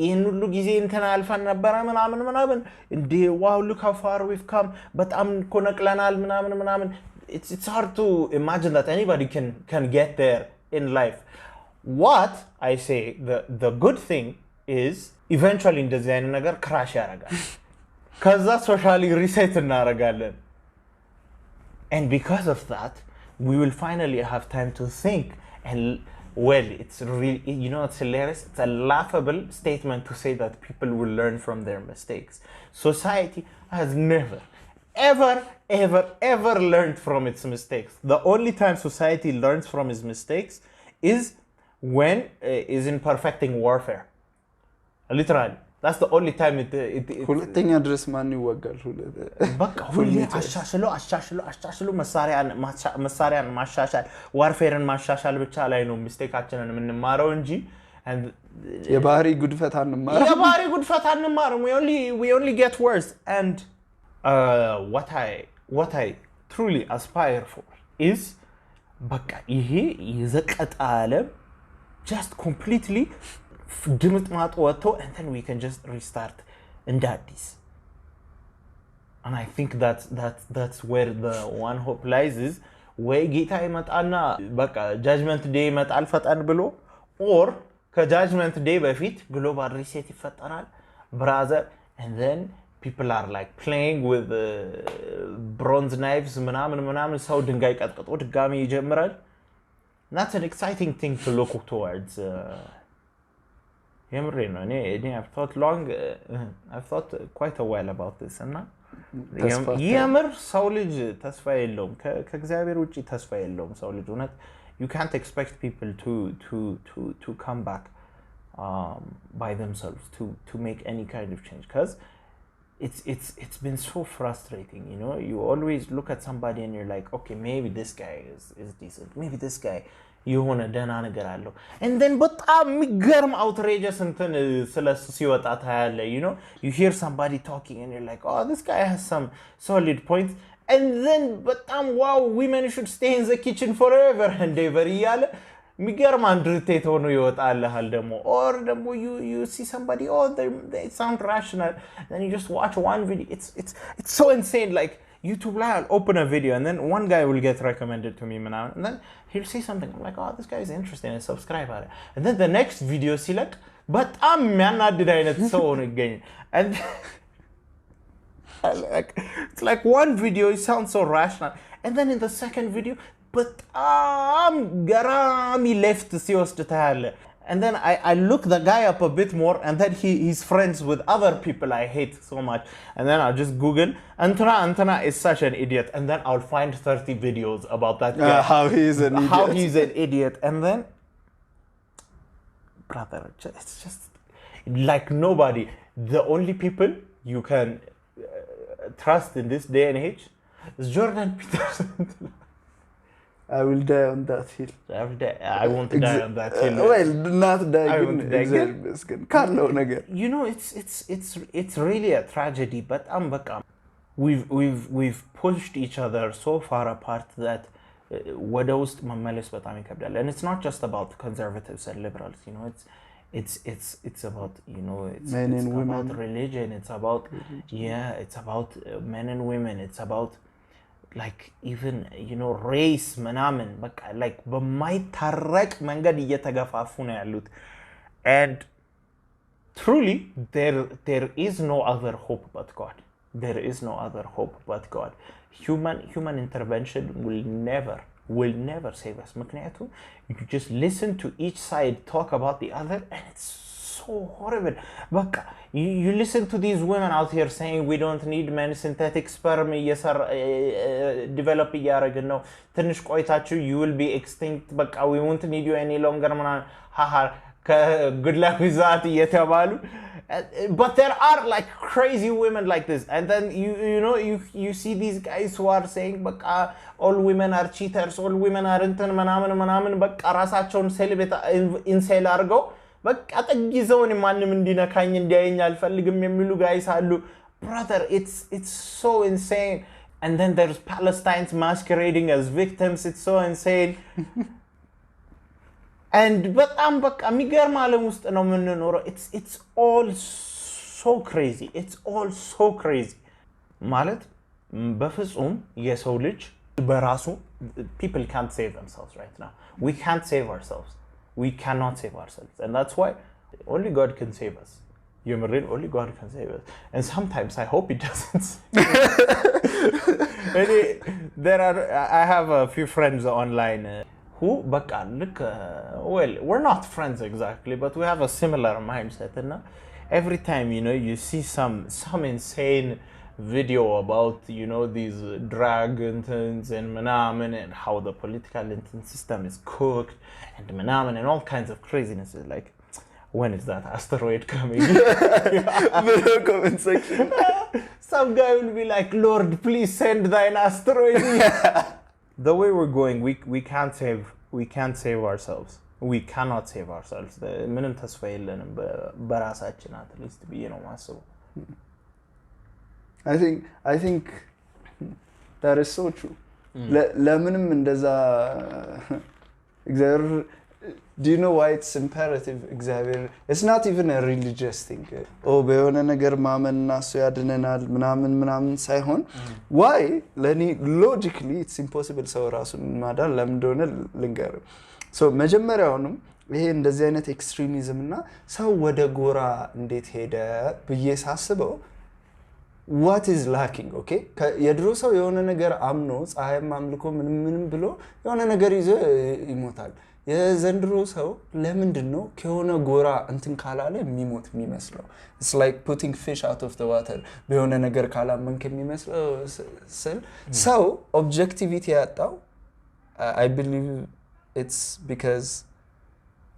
ይህን ሁሉ ጊዜ እንትን አልፈን ነበረ ምናምን እንዴ, wow, look how far we've come, በጣም እኮ ነቅለናል ምናምን. It's hard to imagine that anybody can get there in life. What I say, the good thing is eventually እንደዚህ አይነት ነገር ክራሽ ያደርጋል, ከዛ ሶሻሊ ሪሴት እናደርጋለን, and because of that we will finally have time to think. And well, it's really, it's hilarious. It's a laughable statement to say that people will learn from their mistakes. Society has never, ever learned from its mistakes. The only time society learns from its mistakes is in perfecting warfare. Literally. That's the only time it ሁለተኛ ድረስ ማን ይወጋል? በቃ ሁሌ አሻሽሎ መሳሪያን ማሻሻል ዋርፌርን ማሻሻል ብቻ ላይ ነው ሚስቴካችንን የምንማረው እንጂ የባህሪ ጉድፈት አንማርም. we only get worse. And what I truly aspire for is በቃ ይሄ የዘቀጠ ዓለም just completely ድምጥ ማጥ ወጥቶ and then we can just restart እንደ አዲስ. And I think that's where the one hope lies is ወይ ጌታ ይመጣና በቃ judgment day ይመጣል ፈጣን ብሎ, or ከጃጅመንት ዴይ በፊት ግሎባል ሪሴት ይፈጠራል brother and then people are like playing with bronze knives ምናምን ሰው ድንጋይ ቀጥቅጦ ድጋሚ ይጀምራል that's an exciting thing to look towards የምሬ ነው እኔ I've thought quite a while about this እና የምር ሰው ልጅ ተስፋ የለውም ከእግዚአብሔር ውጪ ተስፋ የለውም ሰው ልጅ እውነት you can't expect people to come back by themselves to make any kind of change because it's been so frustrating you know you always look at somebody and you're like okay maybe this guy is decent maybe this guy የሆነ ደህና ነገር አለው and then በጣም የሚገርም outrageous እንትን ስለሱ ሲወጣ ታያለ you know you hear somebody talking and you're like oh this guy has some solid points and then በጣም wow women should stay in the kitchen forever and ever እያለ የሚገርም አንድርቴት ሆኖ ይወጣልሃል ደግሞ or ደግሞ you see somebody oh they sound rational then you just watch one video it's so insane like YouTube I'll open a video and then one guy will get recommended to me and then he'll say something I'm like oh this guy is interesting and subscribe and then the next video ሲለቅ በጣም የሚያናድድ አይነት ሰው ሆኖ ይገኛል and it's like one video it sounds so rational and then in the second video በጣም ገራሚ left ሲወስድ ታያለ and then I look the guy up a bit more and then he's friends with other people I hate so much and then I'll just Google Antana is such an idiot and then I'll find 30 videos about that guy how he's an idiot and then brother it's just like nobody the only people you can trust in this day and age is Jordan Peterson I will die on that hill. I won't die on that hill. Well, not die again. Carlo ነገር. You know, it's really a tragedy, but we've pushed each other so far apart that ወደ ውስጥ መመለስ በጣም ይከብዳል. And it's not just about conservatives and liberals, you know, it's about, you know, it's about religion, it's about it's about men and women, it's about like even you know race ምናምን በቃ like በማይታረቅ መንገድ እየተገፋፉ ነው ያሉት and truly there is no other hope but God there is no other hope but God human intervention will never save us ምክንያቱም you just listen to each side talk about the other and it's so horrible በቃ you listen to these women out here saying we don't need men synthetic sperm develop እያደረግን ነው ትንሽ ቆይታችሁ you will be extinct በቃ we won't need you any longer haha good luck with that እየተባሉ but there are like crazy women like this and then you know you see these guys who are saying በቃ all women are cheaters all women are እንትን ምናምን በቃ ራሳቸውን ሴሌብሬት ኢንሴል አድርገው በቃ ጠጊዘውን ማንንም እንዲነካኝ እንዲያየኝ አልፈልግም የሚሉ ጋይስ አሉ brother it's so insane and then there's Palestinians masquerading as victims it's so insane and በጣም በቃ የሚገርም ዓለም ውስጥ ነው የምንኖረው it's all so crazy ማለት በፍጹም የሰው ልጅ በራሱ people can't save themselves right now we can't save ourselves we cannot save ourselves and that's why only God can save us only God can save us and sometimes I hope he doesn't I have a few friends online who baka look well we're not friends exactly but we have a similar mindset and every time you know you see some insane video about you know these drag intents and manaman and how the political system is cooked and manaman and all kinds of crazinesses like when is that asteroid coming Below comment section some guy will be like Lord please send thine asteroid the way we're going we can't save ourselves we cannot save ourselves ምንም ተስፋ የለንም በራሳችን at least ብዬ ነው ማስበው I think that is so true. ለምንም እንደዛ እግዚአብሔር do you know why it's imperative እግዚአብሔር it's not even a religious thing በሆነ ነገር ማመንና እሱ ያድነናል ምናምን ሳይሆን why ለኔ logically it's impossible ሰው ራሱን ማዳን ለምን እንደሆነ ልንገር so መጀመሪያውንም ይሄ እንደዚህ አይነት ኤክስትሪሚዝም እና ሰው ወደ ጎራ እንዴት ሄደ ብዬ ሳስበው what is lacking okay የድሮ ሰው የሆነ ነገር አምኖ ፀሐይም አምልኮ ምንም ብሎ የሆነ ነገር ይዞ ይሞታል የዘንድሮ ሰው ለምንድነው ከሆነ ጎራ እንትን ካላለ የሚሞት የሚመስለው it's like putting fish out of the water በሆነ ነገር ካላመንክ የሚመስለው ሰው objectivity ያጣው I believe it's because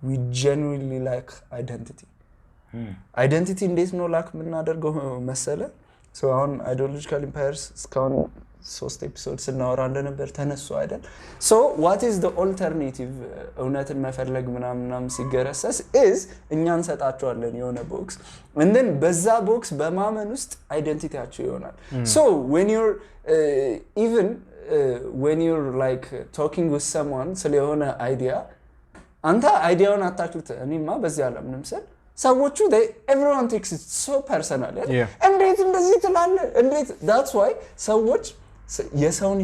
we genuinely lack identity identity እንዴት ነው ላክ ምናደርገው መሰለ so on ideological empires እስካሁን 3 ኤፒሶድ ስናወራ እንደነበር ተነሱ አይደል so what is the alternative እውነትን መፈለግ ምናምን ሲገረሰስ is እኛን ሰጣቸዋለን የሆነ ቦክስ and then በዛ ቦክስ በማመን ውስጥ አይደንቲቲያቸው ይሆናል so when you're even when you're like talking with someone ስለሆነ idea አንተ አይዲያውን አታክልት እኔማ በዚህ ዓለም ስል ሰዎቹ everyone takes it so personal እንዴት እንደዚህ ትላለ እንዴት that's why ሰዎች የሰውን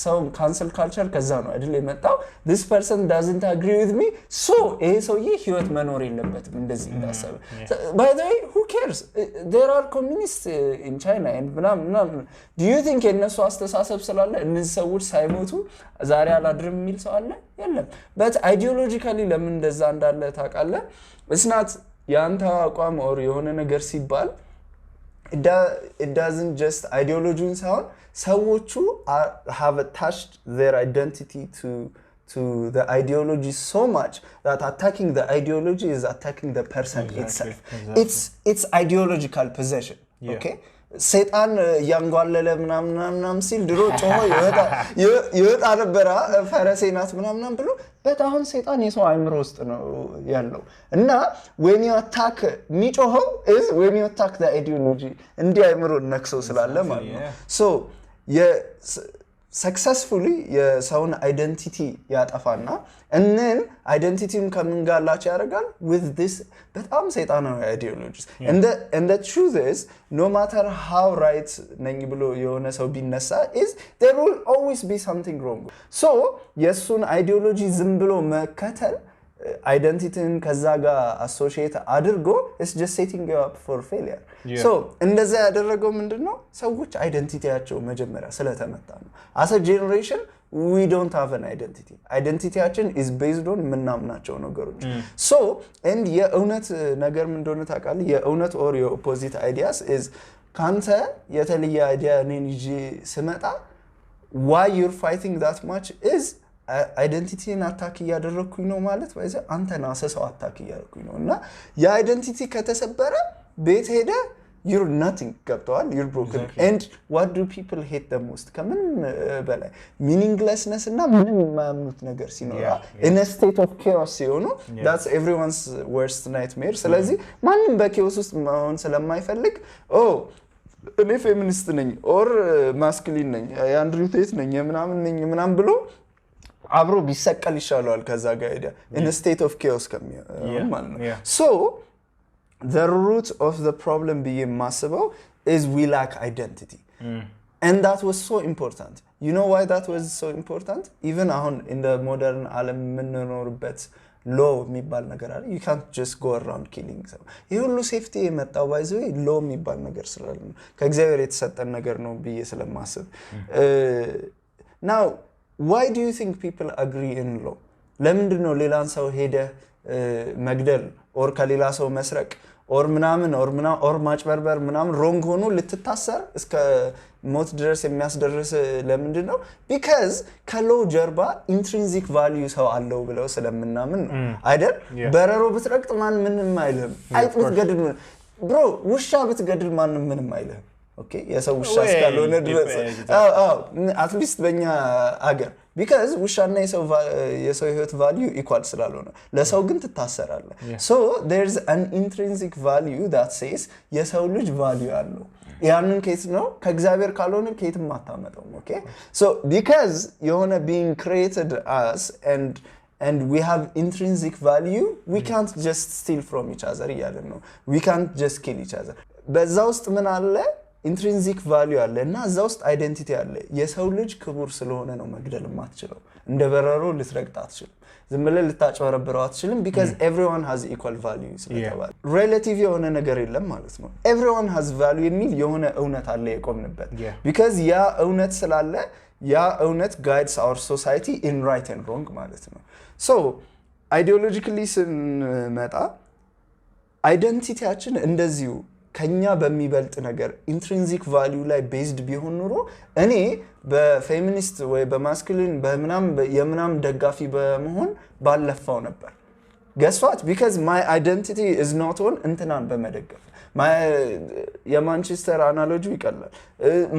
ሰው cancel culture ከዛ ነው አይደል የመጣው this person doesn't agree with me so ይሄ ሰውዬ ህይወት መኖር የለበትም እንደዚህ እንዳሰበ by the way who cares there are communists in China and do you think የነሱ አስተሳሰብ ስላለ እነዚህ ሰዎች ሳይሞቱ ዛሬ አላድርም የሚል ሰው አለ የለም but ideologically ለምን እንደዛ እንዳለ ታውቃለ it's not ያንተ አቋም or የሆነ ነገር ሲባል it doesn't just ideology ሳይሆን ሰዎቹ have attached their identity to the ideology so much that attacking the ideology is attacking the person itself it's ideological possession okay ሰይጣን ያንጓለለ ምናምን ሲል ድሮ ጮሆ ይወጣ ነበር ፈረሴናት ምናምን ብሎ በጣም ሰይጣን የሰው አይምሮ ውስጥ ነው ያለው እና when you attack ሚጮኸው is when you attack the ideology እንዲ አይምሮ ነክሶ ስላለ ማለት ነው so successfully የሰውን identity ያጠፋና and then identityን ከምን ጋር ላች ያደርጋል with this በጣም ሰይጣናዊ ideologies and the truth is no matter how right ነኝ ብሎ የሆነ ሰው ቢነሳ is there will always be something wrong so የሱን ideology ዝም ብሎ መከተል identityን ከዛ ጋር associate አድርጎ is just setting you up for failure so እንደዛ ያደረገው ምንድነው ሰዎች አይደንቲቲያቸው መጀመሪያ ስለተመታ ነው as a generation we don't have an identityያችን is based on ምናምናቸው ነገሮች so and የእውነት ነገር ምን እንደሆነ ታውቃለህ የእውነት or የopposite ideas is ካንተ የተለየ አይዲያ እኔን ይዤ ስመጣ why you're fighting that much is አይደንቲቲን አታክ ያደረኩኝ ነው ማለት ወይስ አንተና ሰው አታክ ያደረኩኝ ነው እና የአይደንቲቲ ከተሰበረ ቤት ሄደ you're nothing ገብቷል you're broken and what do people hate the most ከምን በላይ meaninglessness እና ምንም የማያምኑት ነገር ሲኖር in a state of chaos ሲሆኑ that's everyone's worst nightmare ስለዚህ ማንንም በchaos ውስጥ መሆን ስለማይፈልግ እኔ ፌሚኒስት ነኝ or masculine ነኝ አንድሪው ቴት ነኝ ምናምን ብሎ አብሮ ቢሰቀል ይሻላል ከዛ ጋር ሄደ in a state of chaos ከሚሆን ማለት ነው so the root of the problem being massive is we lack identity and that was so important you know why that was so important even in the modern ዓለም ምንኖርበት law የሚባል ነገር አለ you can't just go around killing so ይሄ ሁሉ ሴፍቲ የመጣው ባይዘው law የሚባል ነገር ስላለ ነው ከእግዚአብሔር የተሰጠን ነገር ነው ብዬ ስለማስብ now why do you think people agree in law ለምንድነው ሌላን ሰው ሄደ መግደል or ከሌላ ሰው መስረቅ or ምናምን or ማጭበርበር ምናምን wrong ሆኖ ልትታሰር እስከ ሞት ድረስ የሚያስደርስ ለምንድነው because ከlaw ጀርባ intrinsic value ሰው አለው ብለው ስለምናምን ነው አይደል በረሮ ብትረቅጥ ማን ምንም አይልም አይጥ ብትገድል bro ውሻ ብትገድል ማን ምንም አይልም okay የሰው ውሻ እስካልሆነ ድረስ at least በእኛ አገር because ውሻና የሰው ህይወት value equal ስላልሆነ ለሰው ግን ትታሰራለ so there's an intrinsic value that says የሰው ልጅ value አለው ያንን ኬስ ነው ከእግዚአብሔር ካልሆነ ከየትም አታመጣው okay so because የሆነ being created us and we have intrinsic value we can't just steal from each other ያለ ነው we can't just kill each other በዛ ውስጥ ምን አለ ኢንትሪንሲክ ቫልዩ አለ እና እዛ ውስጥ አይደንቲቲ አለ የሰው ልጅ ክቡር ስለሆነ ነው መግደል የማትችለው እንደ በረሮ ልትረግጥ አትችልም ዝም ብለህ ልታጨበረብረው አትችልም because everyone has equal value ስለተባለ relative የሆነ ነገር የለም ማለት ነው everyone has value የሚል የሆነ እውነት አለ የቆምንበት because ያ እውነት ስላለ ያ እውነት guides our society in right and wrong ማለት ነው so ideologically ስንመጣ አይደንቲቲያችን እንደዚሁ ከኛ በሚበልጥ ነገር ኢንትሪንሲክ ቫልዩ ላይ ቤዝድ ቢሆን ኑሮ እኔ በፌሚኒስት ወይ በማስኩሊን የምናም ደጋፊ በመሆን ባለፈው ነበር guess what because my identity is not on እንትናን በመደገፍ የማንቸስተር አናሎጂ ይቀላል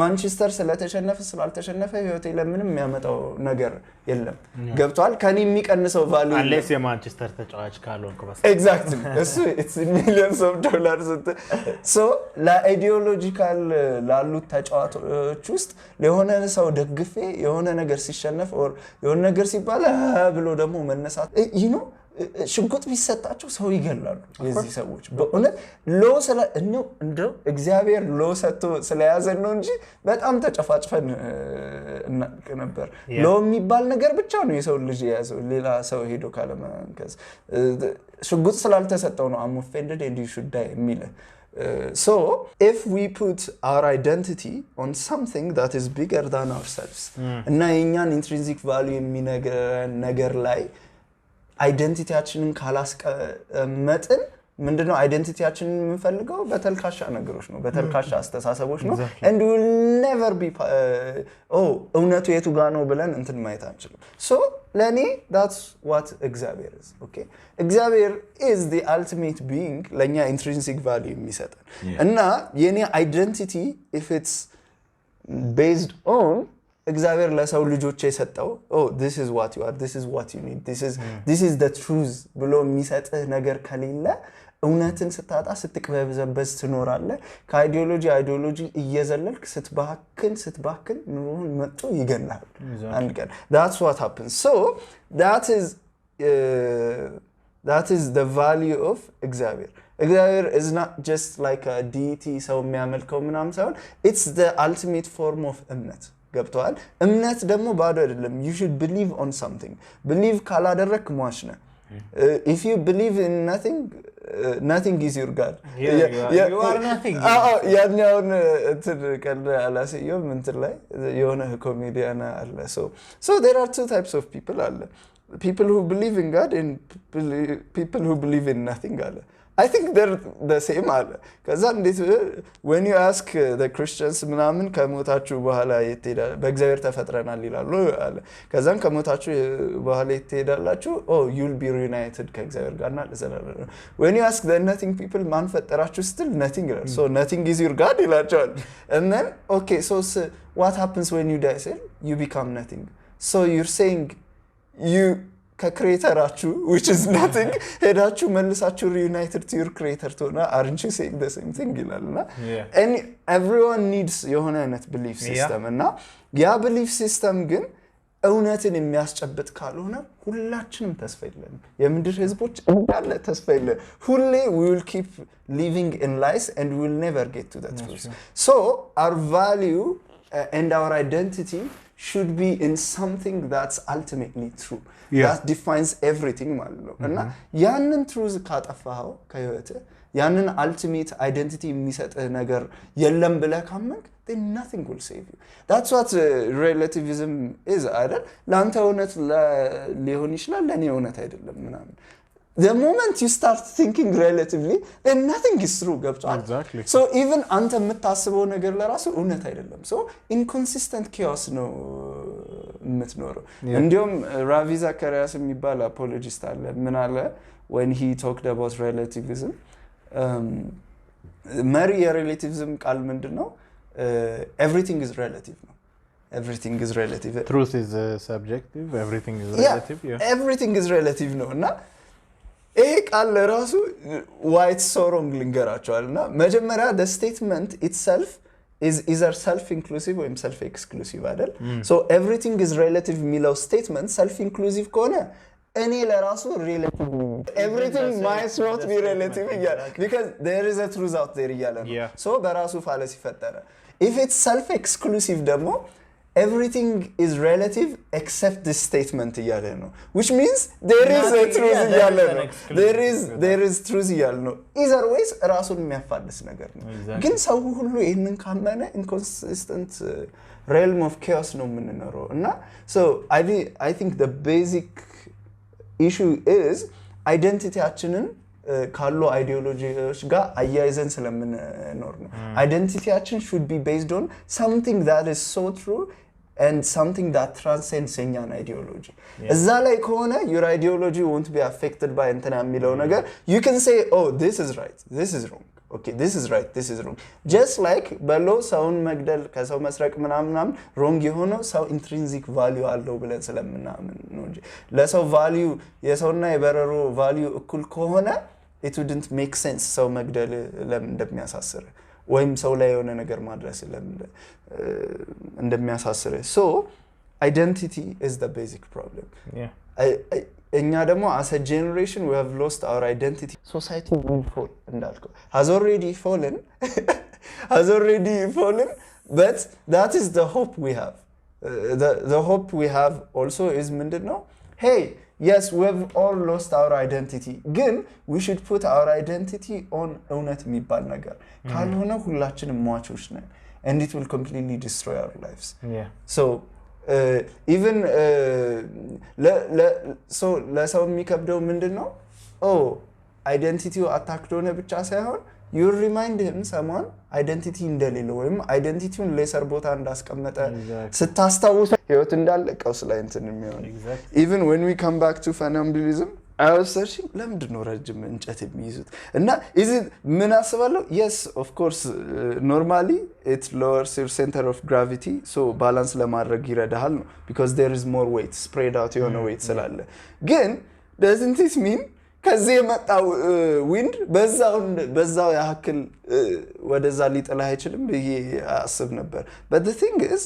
ማንቸስተር ስለተሸነፈ ስላልተሸነፈ ህይወቴ ለምንም የሚያመጣው ነገር የለም ገብቷል ከኔ የሚቀንሰው ቫልዩ unless የማንቸስተር ተጫዋች ካልሆንኩ በስ exactly it's millions of dollars so la ideological ላሉ ተጫዋቾች ውስጥ ለሆነ ሰው ደግፌ የሆነ ነገር ሲሸነፍ or የሆነ ነገር ሲባል ብሎ ደግሞ መነሳት you know ሽጉጥ ቢሰጣቸው ሰው ይገላሉ የዚህ ሰዎች በእውነት ሎ እንደው እግዚአብሔር ሎ ሰጥቶ ስለያዘን ነው እንጂ በጣም ተጨፋጭፈን ነበር ሎ የሚባል ነገር ብቻ ነው የሰው ልጅ የያዘው ሌላ ሰው ሄዶ ካለማንከስ ሽጉጥ ስላልተሰጠው ነው I'm offended and you should die የሚል so if we put our identity on something that is bigger than ourselves እና የኛን intrinsic value የሚነገረን ነገር ላይ አይደንቲቲያችንን ካላስቀመጥን ምንድነው አይደንቲቲያችንን የምንፈልገው በተልካሻ ነገሮች ነው በተልካሻ አስተሳሰቦች ነው and we will never be እውነቱ የቱ ጋር ነው ብለን እንትን ማየት አንችልም so ለኔ that's what እግዚአብሔር is okay እግዚአብሔር is the ultimate being ለኛ intrinsic value የሚሰጠን እና የኔ identity if it's based on እግዚአብሔር ለሰው ልጆች የሰጠው this is what you are this is what you need this is the truth ብሎ የሚሰጥህ ነገር ከሌለ እውነትን ስታጣ ስትቅበዘበዝ ትኖራለህ ከአይዲዮሎጂ እየዘለልክ ስትባክን ኑሮን መጥቶ ይገላል አንድ ቀን that's what happens so that is the value of እግዚአብሔር is not just like a deity ሰው የሚያመልከው ምናምን ሳይሆን it's the ultimate form of እምነት ገብቷል እምነት ደግሞ ባዶ አይደለም you should believe on something believe ካላደረክ ሟች ነህ if you believe in nothing is your god you are nothing ያኛውን ከለ አላሰየው እንትን ላይ የሆነ ኮሜዲያን አለ so there are two types of people አለ people who believe in god and people who believe in nothing አለ I think they're the same አለ ከዛ እንዴት when you ask the Christians ምናምን ከሞታችሁ በኋላ ይተዳል በእግዚአብሔር ተፈጥረናል ይላሉ አለ ከዛን ከሞታችሁ በኋላ ይተዳላችሁ you'll be reunited ከእግዚአብሔር ጋርና ለዘላለም when you ask the nothing people ማን ፈጠራችሁ still nothing ይላል so nothing is your god ይላቸዋል and then okay so what happens when you die say you become nothing so you're saying you ከክሬተራችሁ which is nothing ሄዳችሁ መልሳችሁ reunited to your creator ሆና aren't you saying the same thing ይላልና and everyone needs የሆነ አይነት belief system እና ያ belief system ግን እውነትን የሚያስጨብጥ ካልሆነ ሁላችንም ተስፋ የለንም የምድር ህዝቦች እንዳለ ተስፋ የለም ሁሌ we will keep living in lies and we will never get to that truth so our value and our identity should be in something that's ultimately true that defines everything ማለት ነው እና ያንን truth ካጠፋው ከህይወት ያንን ultimate identity የሚሰጥ ነገር የለም ብለህ ካመንክ then nothing will save you that's what relativism is አይደል ላንተ እውነት ሊሆን ይችላል ለኔ እውነት አይደለም ምናምን the moment you start thinking relatively then nothing is true ገብቷል exactly so even አንተ የምታስበው ነገር ለራሱ እውነት አይደለም so inconsistent chaos ነው የምትኖረው እንዲሁም ራቪ ዛካሪያስ የሚባል apologist አለ ምን አለ when he talked about relativism መሪ የሬሌቲቪዝም ቃል ምንድነው everything is relative ነው everything is relative truth is subjective everything is relative everything is relative ነው እና ይሄ ቃል ለራሱ why it's so wrong ልንገራቸዋልና መጀመሪያ the statement itself is either self-inclusive or self-exclusive አይደል so everything is relative የሚለው statement self-inclusive ከሆነ እኔ ለራሱ relative everything might not be relative because there is a truth out there እያለ ነው so በራሱ ፋለሲ ፈጠረ if it's self exclusive ደግሞ everything is relative except this statement እያለ ነው which means there is a truth እያለ ነው there is truth እያለ ነው either ways ራሱን የሚያፋልስ ነገር ነው ግን ሰው ሁሉ ይሄንን ካመነ inconsistent realm of chaos ነው የምንኖረው እና so I think the basic issue is አይደንቲቲያችንን ካሉ አይዲዮሎጂዎች ጋር አያይዘን ስለምንኖር ነው አይደንቲቲያችን should be based on something that is so true and something that transcends an ideology እዛ ላይ ከሆነ your ideology won't be affected by እንትና የሚለው ነገር you can say oh this is right this is wrong okay this is right this is wrong just like በሎ ሰውን መግደል ከሰው መስረቅ ምናምን wrong የሆነው ሰው intrinsic value አለው ብለን ስለምናምን ነው እንጂ ለሰው value የሰውና የበረሮ value እኩል ከሆነ it wouldn't make sense ሰው መግደል ለምን እንደሚያሳስር ወይም ሰው ላይ የሆነ ነገር ማድረስ እንደሚያሳስር so identity is the basic problem እኛ ደግሞ as a generation we have lost our identity society will fall እንዳልከው has already fallen but that is the hope we have the hope we have also is ምንድነው hey yes we have all lost our identity ግን we should put our identity on እውነት የሚባል ነገር ካልሆነ ሁላችንም ሟቾች ነን and it will completely destroy our lives so even so ለሰው የሚከብደው ምንድነው oh identity attacked ሆነ ብቻ ሳይሆን you remind him someone identity እንደሌለው ወይም identityውን ሌሰር ቦታ እንዳስቀመጠ ስታስታውስ ህይወት እንዳለቀውስ ላይ እንትን የሚሆን even when we come back to funambulism I was searching ለምንድነው ረጅም እንጨት የሚይዙት እና is it ምን አስባለሁ yes of course normally it lowers your center of gravity so balance ለማድረግ ይረዳሃል ነው because there is more weight spread out የሆነ weight ስላለ ግን doesn't it mean ከዚህ የመጣው wind በዛው ያክል ወደዛ ሊጥላ አይችልም ብዬ አስብ ነበር but the thing is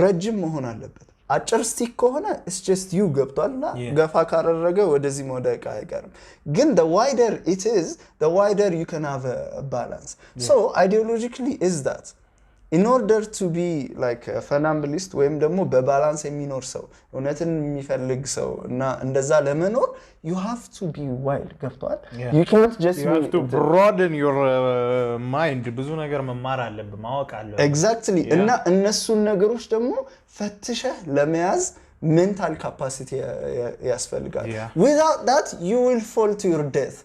ረጅም መሆን አለበት አጭር ስቲክ ከሆነ it's just you ገብቷልና ገፋ ካረረገ ወደዚህ መውደቅ አይቀርም ግን the wider it is the wider you can have a balance so ideologically is that in order to be like a funambulist ወይም ደግሞ በባላንስ የሚኖር ሰው እውነትን የሚፈልግ ሰው እና እንደዛ ለመኖር you have to be wild ገብቷል you can't just you have to broaden your mind ብዙ ነገር መማር አለብህ ማወቅ አለብህ exactly እና እነሱን ነገሮች ደግሞ ፈትሸህ ለመያዝ mental capacity ያስፈልጋል without that you will fall to your death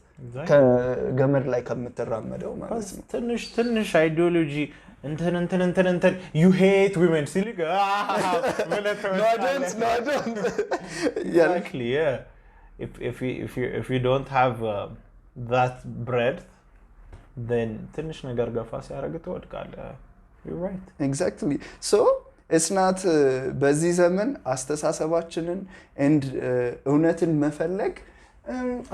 ከገመድ ላይ ከምትራመደው ማለት ነው ትንሽ ideology እንትን you hate women silly no I don't exactly yeah if you don't have that breadth then ትንሽ ነገር ገፋ ሲያረግ ትወድቃለህ you're right exactly so it's not በዚህ ዘመን አስተሳሰባችንን and እውነትን መፈለግ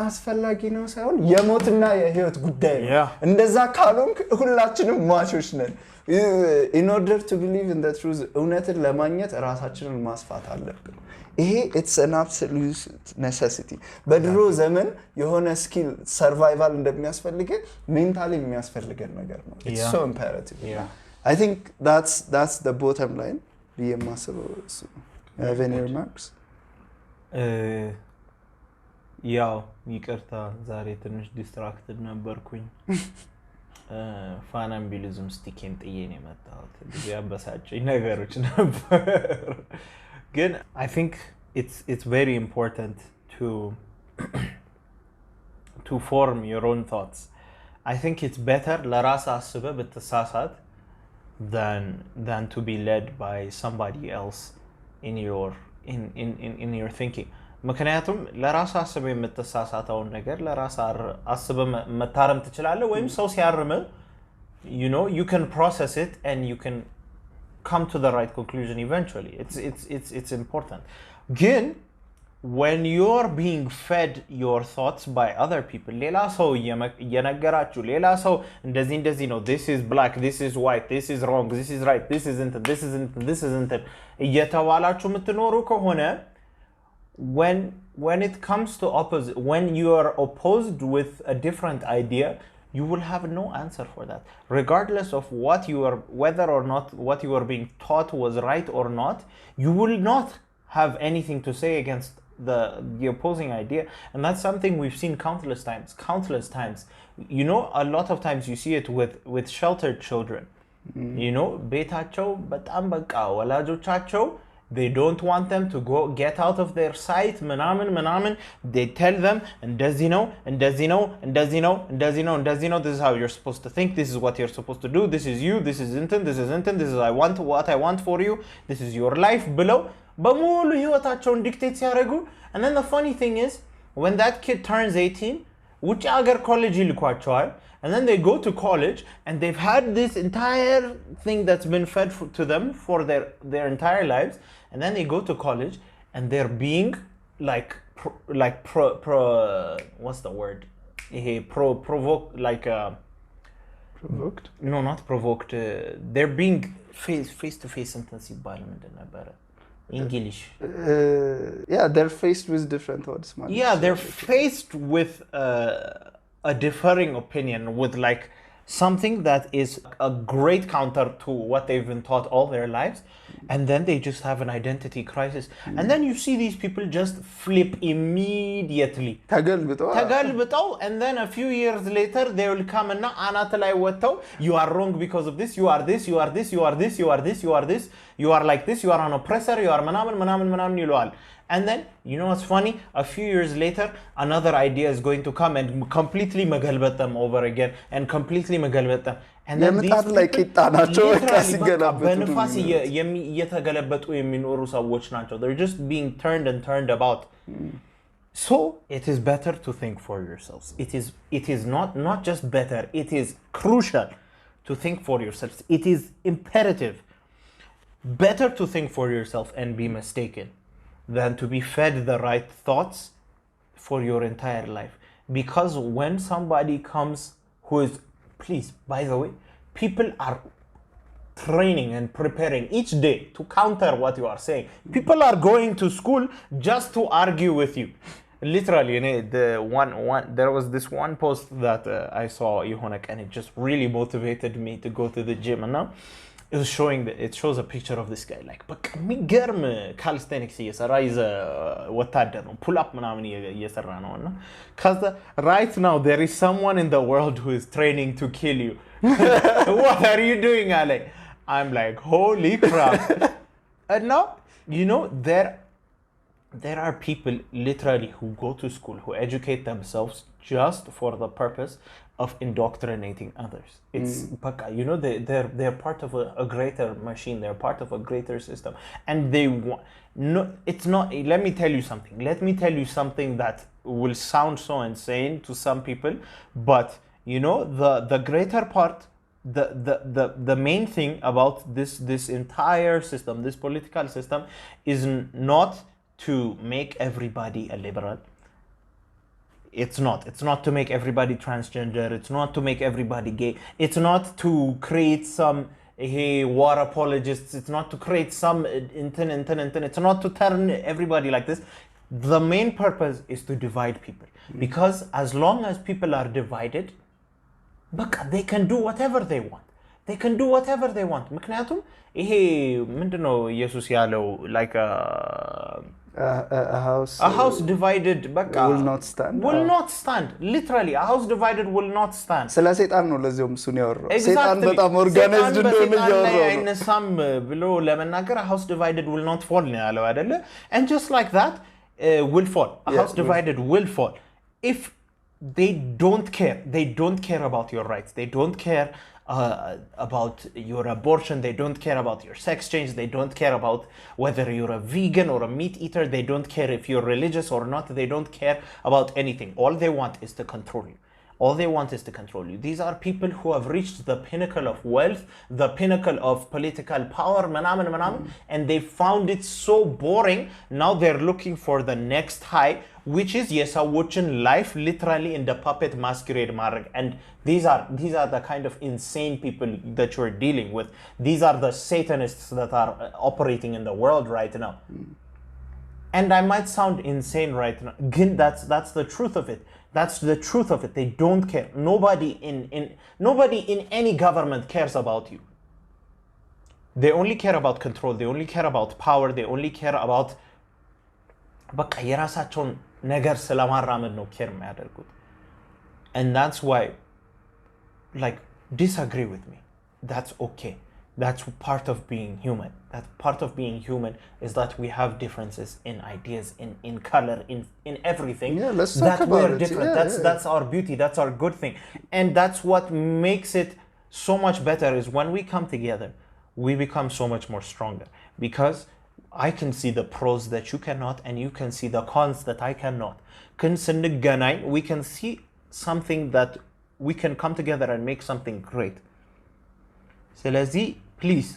አስፈላጊ ነው ሳይሆን የሞትና የህይወት ጉዳይ ነው እንደዛ ካልሆንክ ሁላችንም ሟቾች ነን in order to believe in the truth እውነትን ለማግኘት ራሳችንን ማስፋት አለብን ይሄ it's an absolute necessity በድሮ ዘመን የሆነ skill survival እንደሚያስፈልግ ሜንታሊ የሚያስፈልገን ነገር ነው it's so imperative I think that's the bottom line የማስበው have any remarks ያው ይቅርታ ዛሬ ትንሽ ዲስትራክትድ ነበርኩኝ funambulism ስቲኬን ጥዬን የመጣሁት ብዙ ያበሳጨኝ ነገሮች ነበር ግን I think it's very important to form your own thoughts I think it's better ለራስ አስበህ ብትሳሳት than to be led by somebody else in your thinking ምክንያቱም ለራስ አስበህ የምትሳሳተውን ነገር ለራስ አስበህ መታረም ትችላለህ ወይም ሰው ሲያርም you know you can process it and you can come to the right conclusion eventually it's important ግን when you're being fed your thoughts by other people ሌላ ሰው እየነገራችሁ ሌላ ሰው እንደዚህ ነው this is black this is white this is wrong this is right this isn't እየተባላችሁ የምትኖሩ ከሆነ when it comes to opposite, when you are opposed with a different idea, you will have no answer for that, regardless of what you are, whether or not what you are being taught was right or not. You will not have anything to say against the opposing idea, and that's something we've seen countless times. You know, a lot of times you see it with sheltered children. You know, ቤታቸው በጣም በቃ ወላጆቻቸው they don't want them to go get out of their sight ምናምን they tell them እንደዚህ ነው this is how you're supposed to think, this is what you're supposed to do, this is you, this is this is what I want for you, this is your life ብለው በሙሉ ህይወታቸውን ዲክቴት ሲያደርጉ, and then the funny thing is when that kid turns 18 ውጭ ሀገር ኮሌጅ ይልኳቸዋል, and then they go to college and they've had this entire thing that's been fed to them for their entire lives, and then they go to college and they're being what's the word, provoked, provoked, no, not provoked, they're being face to face sentence ይባል ምንድን ነበረ English? Yeah, they're faced with different words. Yeah, they're faced with a differing opinion, with like something that is a great counter to what they've been taught all their lives, and then they just have an identity crisis. And then you see these people just flip immediately. ተገልብጠው, and then a few years later they will come and አናት ላይ ወጥተው you are wrong because of this, you are this, you are this, you are this, you are this, you are this, you are like this, you are an oppressor, you are ምናምን ይለዋል. And then, you know what's funny? A few years later, another idea is going to come and completely መገልበጥ them over again, and completely መገልበጥ them. And then these people በንፋስ እየተገለበጡ የሚኖሩ ሰዎች ናቸው. They're just being turned about. So, it is better to think for yourselves. It is not just better, it is crucial to think for yourselves. It is imperative. Better to think for yourself and be mistaken than to be fed the right thoughts for your entire life. Because when somebody comes who is, please, by the way, people are training and preparing each day to counter what you are saying. People are going to school just to argue with you. Literally, there was this one post that I saw, and it just really motivated me to go to the gym. And now it shows a picture of this guy, like በቃ የሚገርም calisthenics እየሰራ ወታደር ነው, pull up ምናምን እየሰራ ነው, እና cuz right now there is someone in the world who is training to kill you. What are you doing, Ale? I'm like, holy crap. And now, you know, there are people literally who go to school, who educate themselves just for the purpose of indoctrinating others. It's you know, they're part of a greater machine, they're part of a greater system, and they want, no, it's not, let me tell you something that will sound so insane to some people, but you know, the greater part, the main thing about this entire system, this political system, is not to make everybody a liberal. It's not to make everybody transgender, it's not to make everybody gay, it's not to create some war apologists, it's not to create some it's not to turn everybody like this. The main purpose is to divide people, because as long as people are divided, they can do whatever they want. ምክንያቱም ይሄ ምንድነው ኢየሱስ ያለው, like a house divided will not stand. Literally, a house divided will not stand. ስለ ሰይጣን ነው ለዚያም እሱን ያወራው። ሰይጣን በጣም ኦርጋናይዝድ እንደሆነ ያወራው አይነሳም ብሎ ለመናገር a house divided will not fall ነው ያለው አይደለ? And just like that, will fall. A house divided will fall if they don't care about your rights, they don't care about your abortion, they don't care about your sex change, they don't care about whether you're a vegan or a meat eater, they don't care if you're religious or not, they don't care about anything. All they want is to control you. These are people who have reached the pinnacle of wealth, the pinnacle of political power, and they found it so boring. Now they're looking for the next high, which is የሰዎችን life literally in the puppet masquerade ማድረግ. And these are the kind of insane people that you're dealing with. These are the Satanists that are operating in the world right now. And I might sound insane right now. Again, that's the truth of it. That's the truth of it. They don't care. Nobody in any government cares about you. They only care about control. They only care about power. They only care about በቃ የራሳቸውን ነገር ስለማራመድ ነው care የሚያደርጉት. And that's why, like, disagree with me. That's okay. That's part of being human. That part of being human is that we have differences in ideas, in color, in everything. Yeah, let's talk that about we're it. different. Yeah, That's our beauty. That's our good thing. And that's what makes it so much better is when we come together, we become so much more stronger. Because I can see the pros that you cannot, and you can see the cons that I cannot. We can see something that we can come together and make something great. Selezi, please,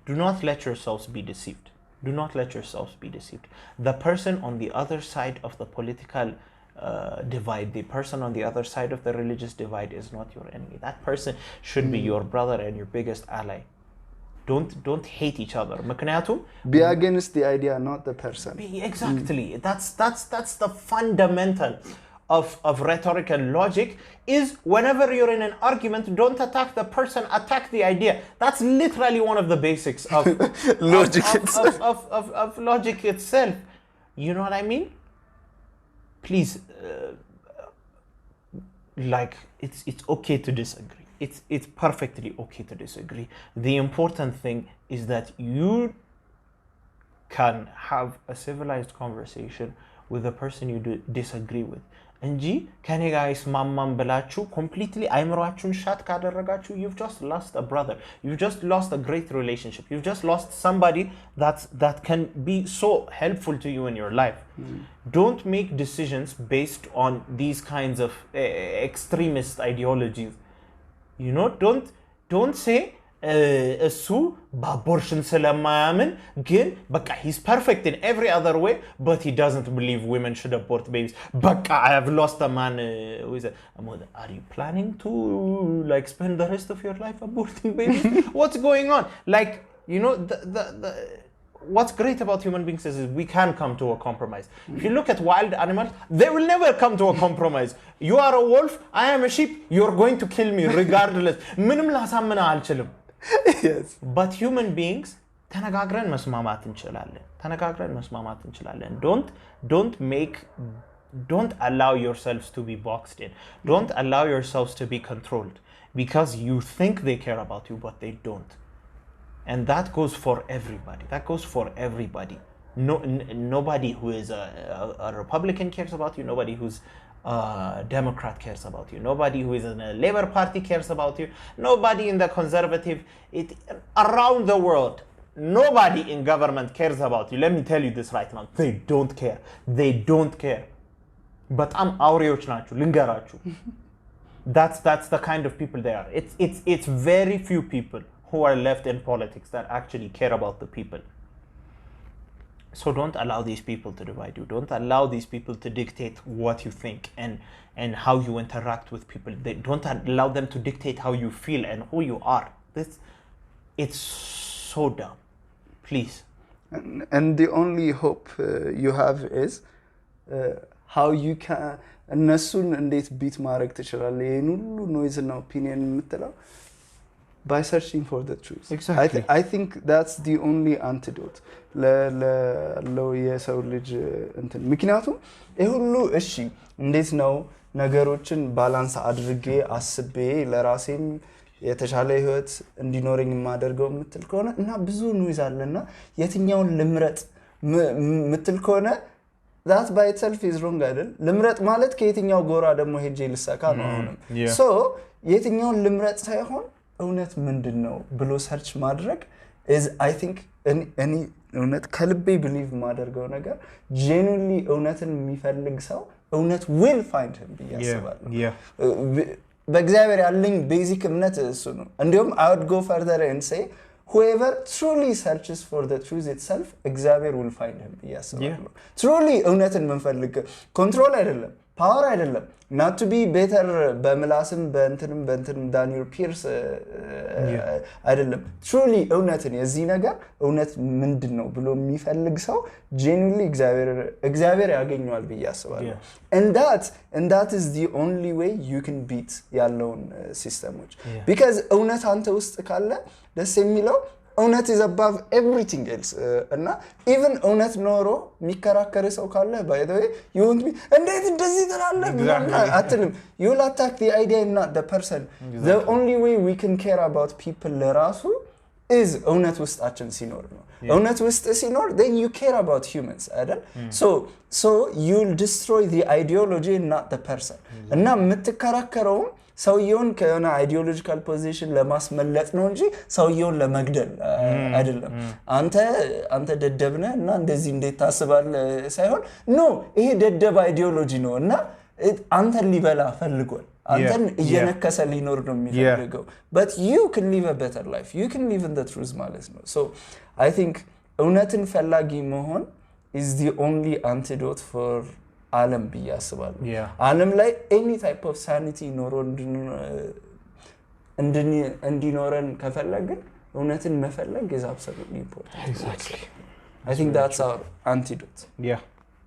do not let yourselves be deceived. Do not let yourselves be deceived. The person on the other side of the political divide, the person on the other side of the religious divide is not your enemy. That person should be your brother and your biggest ally. Don't hate each other. Be against the idea, not the person. Exactly. That's the fundamental of rhetoric and logic is whenever you're in an argument, don't attack the person, attack the idea. That's literally one of the basics of logic of logic itself. You know what I mean? Please, like, it's okay to disagree. It's perfectly okay to disagree. The important thing is that you can have a civilized conversation with the person you disagree with. እንጂ ከኔ ጋር ይስማማም ብላችሁ completely አይምሯችሁን ሻት ካደረጋችሁ you've just lost a brother. You've just lost a great relationship. You've just lost somebody that can be so helpful to you in your life. Don't make decisions based on these kinds of extremist ideologies. You know, don't say እሱ በአቦርሽን ስለማያምን ግን በቃ he's perfect in every other way but he doesn't believe women should abort babies. በቃ I have lost a man with a mother. Are you planning to like spend the rest of your life aborting babies? What's going on? Like, you know, the what's great about human beings is we can come to a compromise. If you look at wild animals, they will never come to a compromise. You are a wolf, I am a sheep, you're going to kill me regardless. ምንም ላሳምና አልችልም. Yes. But human beings ተነጋግረን መስማማት እንችላለን. Don't allow yourselves to be boxed in. Don't allow yourselves to be controlled because you think they care about you but they don't. And that goes for everybody. Nobody who is a Republican cares about you. Nobody who's Democrat cares about you. Nobody who is in a Labour Party cares about you. Nobody in the conservative, around the world, nobody in government cares about you. Let me tell you this right now. They don't care. But I'm አውሬዎች ናችሁ ልንገራችሁ. That's the kind of people they are. It's very few people who are left in politics that actually care about the people. So don't allow these people to divide you. Don't allow these people to dictate what you think and how you interact with people. Don't allow them to dictate how you feel and who you are. It's so dumb. Please. And the only hope you have is how you can እነሱን እንዴት ቢት ማድረግ ትችላለህ? ይሄን ሁሉ ኖይዝ እና ኦፒኒየን የምትለው by searching for the truth. Exactly. I think that's the only antidote ለለው የሰው ልጅ እንትን ምክንያቱም ይሄ ሁሉ እሺ እንዴት ነው ነገሮችን ባላንስ አድርጌ አስቤ ለራሴም የተሻለ ህይወት እንዲኖረኝ ማደርገው ምትል ከሆነ እና ብዙ ኖይዝ አለና የትኛውን ልምረጥ ምትል ከሆነ that by itself is wrong አይደል? ልምረጥ ማለት ከየትኛው ጎራ ደግሞ ሄጄ ልሰካ ነው አሁንም so የትኛውን ልምረጥ ሳይሆን እውነት ምንድነው ብሎ ሰርች ማድረግ is I think any እውነት ከልቤ believe ማደርገው ነገር genuinely እውነትን የሚፈልግ ሰው እውነት will find him ብያስባለሁ በእግዚአብሔር ያለኝ ቤዚክ እምነት እሱ ነው እንዲሁም I would go further and say whoever truly searches for the truth itself እግዚአብሔር will find him ብያስባለሁ truly እውነትን መንፈልግ control አይደለም ፓወር አይደለም not to be better በምላስም በእንትንም than your peers አይደለም truly እውነትን የዚህ ነገር እውነት ምንድነው ብሎ የሚፈልግ ሰው genuinely እግዚአብሔር ያገኘዋል ብዬ አስባለሁ and that is the only way you can beat ያለውን ሲስተሞች because እውነት አንተ ውስጥ ካለ ደስ የሚለው እውነት is above everything else እና even እውነት ኖሮ የሚከራከር ሰው ካለ by the way you won't be እንዴት እንደዚህ ትላለህ አትልም you will attack the idea and not the person the only way we can care about people ለራሱ is እውነት ውስጣችን ሲኖር ነው እውነት ውስጥ ሲኖር then you care about humans አይደል so you'll destroy the ideology and not the person እና የምትከራከረው ሰውየውን ከሆነ ideological position ለማስመለጥ ነው እንጂ ሰውየውን ለመግደል አይደለም አንተ ደደብነ እና እንደዚህ እንዴት ታስባለህ ሳይሆን ኖ ይሄ ደደብ አይዲዮሎጂ ነው እና አንተን ሊበላ ፈልጓል አንተን እየነከሰ ሊኖር ነው የሚፈልገው but you can live a better life you can live in the truth ማለት ነው so I think እውነትን ፈላጊ መሆን is the only antidote for ዓለም ብያስባለሁ ዓለም ላይ any type of sanity ኖሮ እንዲኖረን ከፈለግን እውነትን መፈለግ is absolutely important exactly I think that's our antidote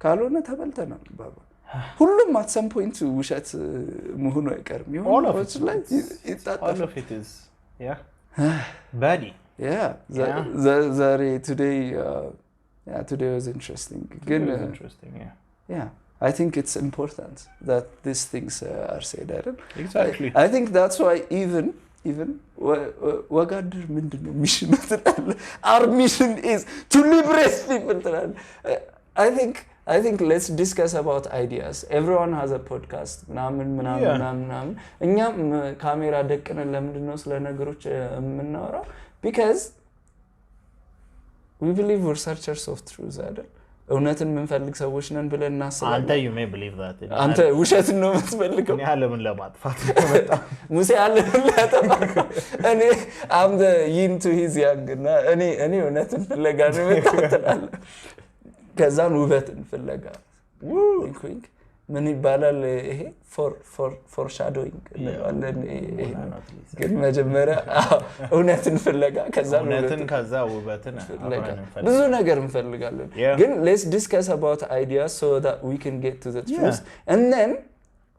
ካልሆነ ተበልተናል ባባ ሁሉም at some point ውሸት መሆኑ አይቀርም all of it is body today was interesting I think it's important that these things are said exactly I think that's why even ወጋደር ምንድነው ሚሽኑ ትላለ our mission is to liberate people ትላለ I think let's discuss about ideas everyone has a podcast ምናምን እኛም ካሜራ ደቅነን ለምንድነው ስለ ነገሮች የምናወራው because we believe we're searchers of truth አይደል እውነትን ምንፈልግ ሰዎች ነን ብለን እናስባለን አንተ you may believe that አንተ ውሸትን ነው የምትፈልገው እኔ ዓለምን ለማጥፋት ነው በጣም ሙሴ ዓለምን ለማጥፋት እኔ am the yin to his yang እና እኔ እውነትን ፍለጋ ነው የምታተላለ ከዛን ውበትን ፍለጋ ዊንክ ምን ይባላል ይሄ for shadowing ይሄ ግን መጀመሪያ እውነትን ፍለጋ ከዛን ውበትን ብዙ ነገር እንፈልጋለን ግን let's discuss about ideas so that we can get to the truth and then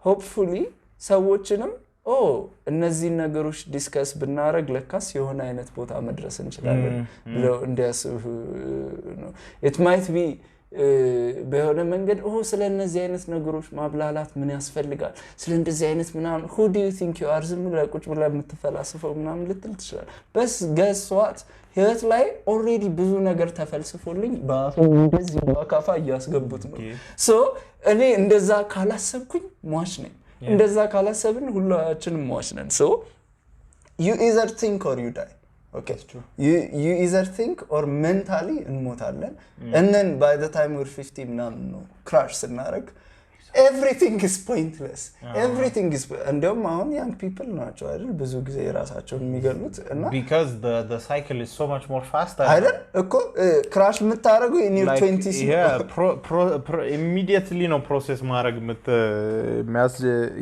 hopefully ሰዎችንም እነዚህ ነገሮች ዲስከስ ብናረግ ለካስ የሆነ አይነት ቦታ መድረስ እንችላለን ብለው እንዲያስቡ ነው it might be በሆነ መንገድ ስለ እነዚህ አይነት ነገሮች ማብላላት ምን ያስፈልጋል ስለ እንደዚህ አይነት ምናምን who do you think you are ዝም ብለህ ቁጭ ብለህ የምትፈላስፈው ምናምን ልትል ትችላለህ በስ guess what ህይወት ላይ already ብዙ ነገር ተፈልስፎልኝ በዚህ በካፋ እያስገቡት ነው so እኔ እንደዛ ካላሰብኩኝ ሟች ነኝ እንደዛ ካላሰብን ሁላችንም ሟች ነን so you either think or you die okay it's true you either think or mentally እንሞታለን and then by the time we're 50 ምናምን ነው crash ስናረግ everything is pointless everything is እንደውም አሁን young people ናቸው አይደል ብዙ ጊዜ ራሳቸውን የሚገሉት እና because the cycle is so much more faster አይደል እኮ crash የምታረገው in your 20s immediately no process ማረግ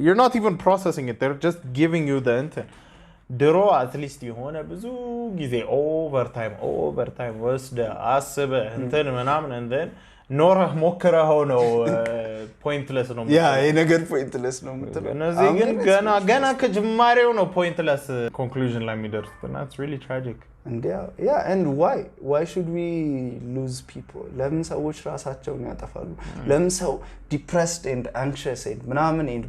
you're not even processing it they're just giving you the intent ድሮ at least የሆነ ብዙ ጊዜ overtime ወስደ አስበ እንትን ምናምን and then ኖርህ ሞክረኸው ነው pointless ነው ይሄ ነገር pointless ነው የምትለው እነዚህ ግን ገና ከጅማሬው ነው pointless conclusion ላይ የሚደርሱት and that's really tragic and and why should we lose people ለምን ሰዎች ራሳቸውን ያጠፋሉ ለምን ሰው depressed and anxious and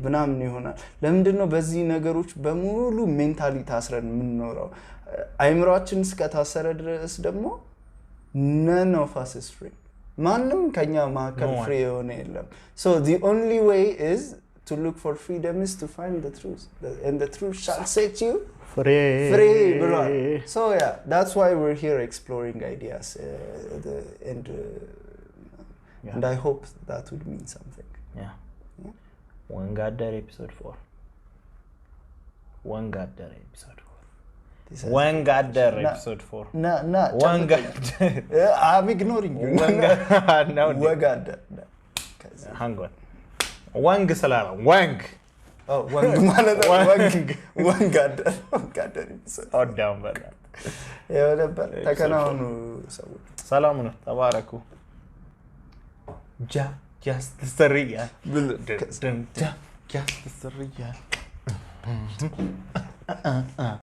ምናምን ይሆናል ለምንድነው በዚህ ነገሮች በሙሉ ሜንታሊ ታስረን የምንኖረው አይምሮአችን እስከታሰረ ድረስ ደግሞ none of us is free ማንም ከኛ ማከል free የሆነ የለም so the only way is to look for freedom is to find the truth and the truth shall set you free bro so that's why we're here exploring ideas and I hope that would mean something one Gadder episode 4 one Gadder episode 4 one Gadder episode 4 no one Gadder I'm ignoring you no Gadder hang on ወንግ ስላለ ወንግ ወንግ ማለት ወንግ አደር አዳም በላ ያው ነበር ተከናውኑ ሰዎች ሰላም ነው ተባረኩ justice ሪያ justice ሪያ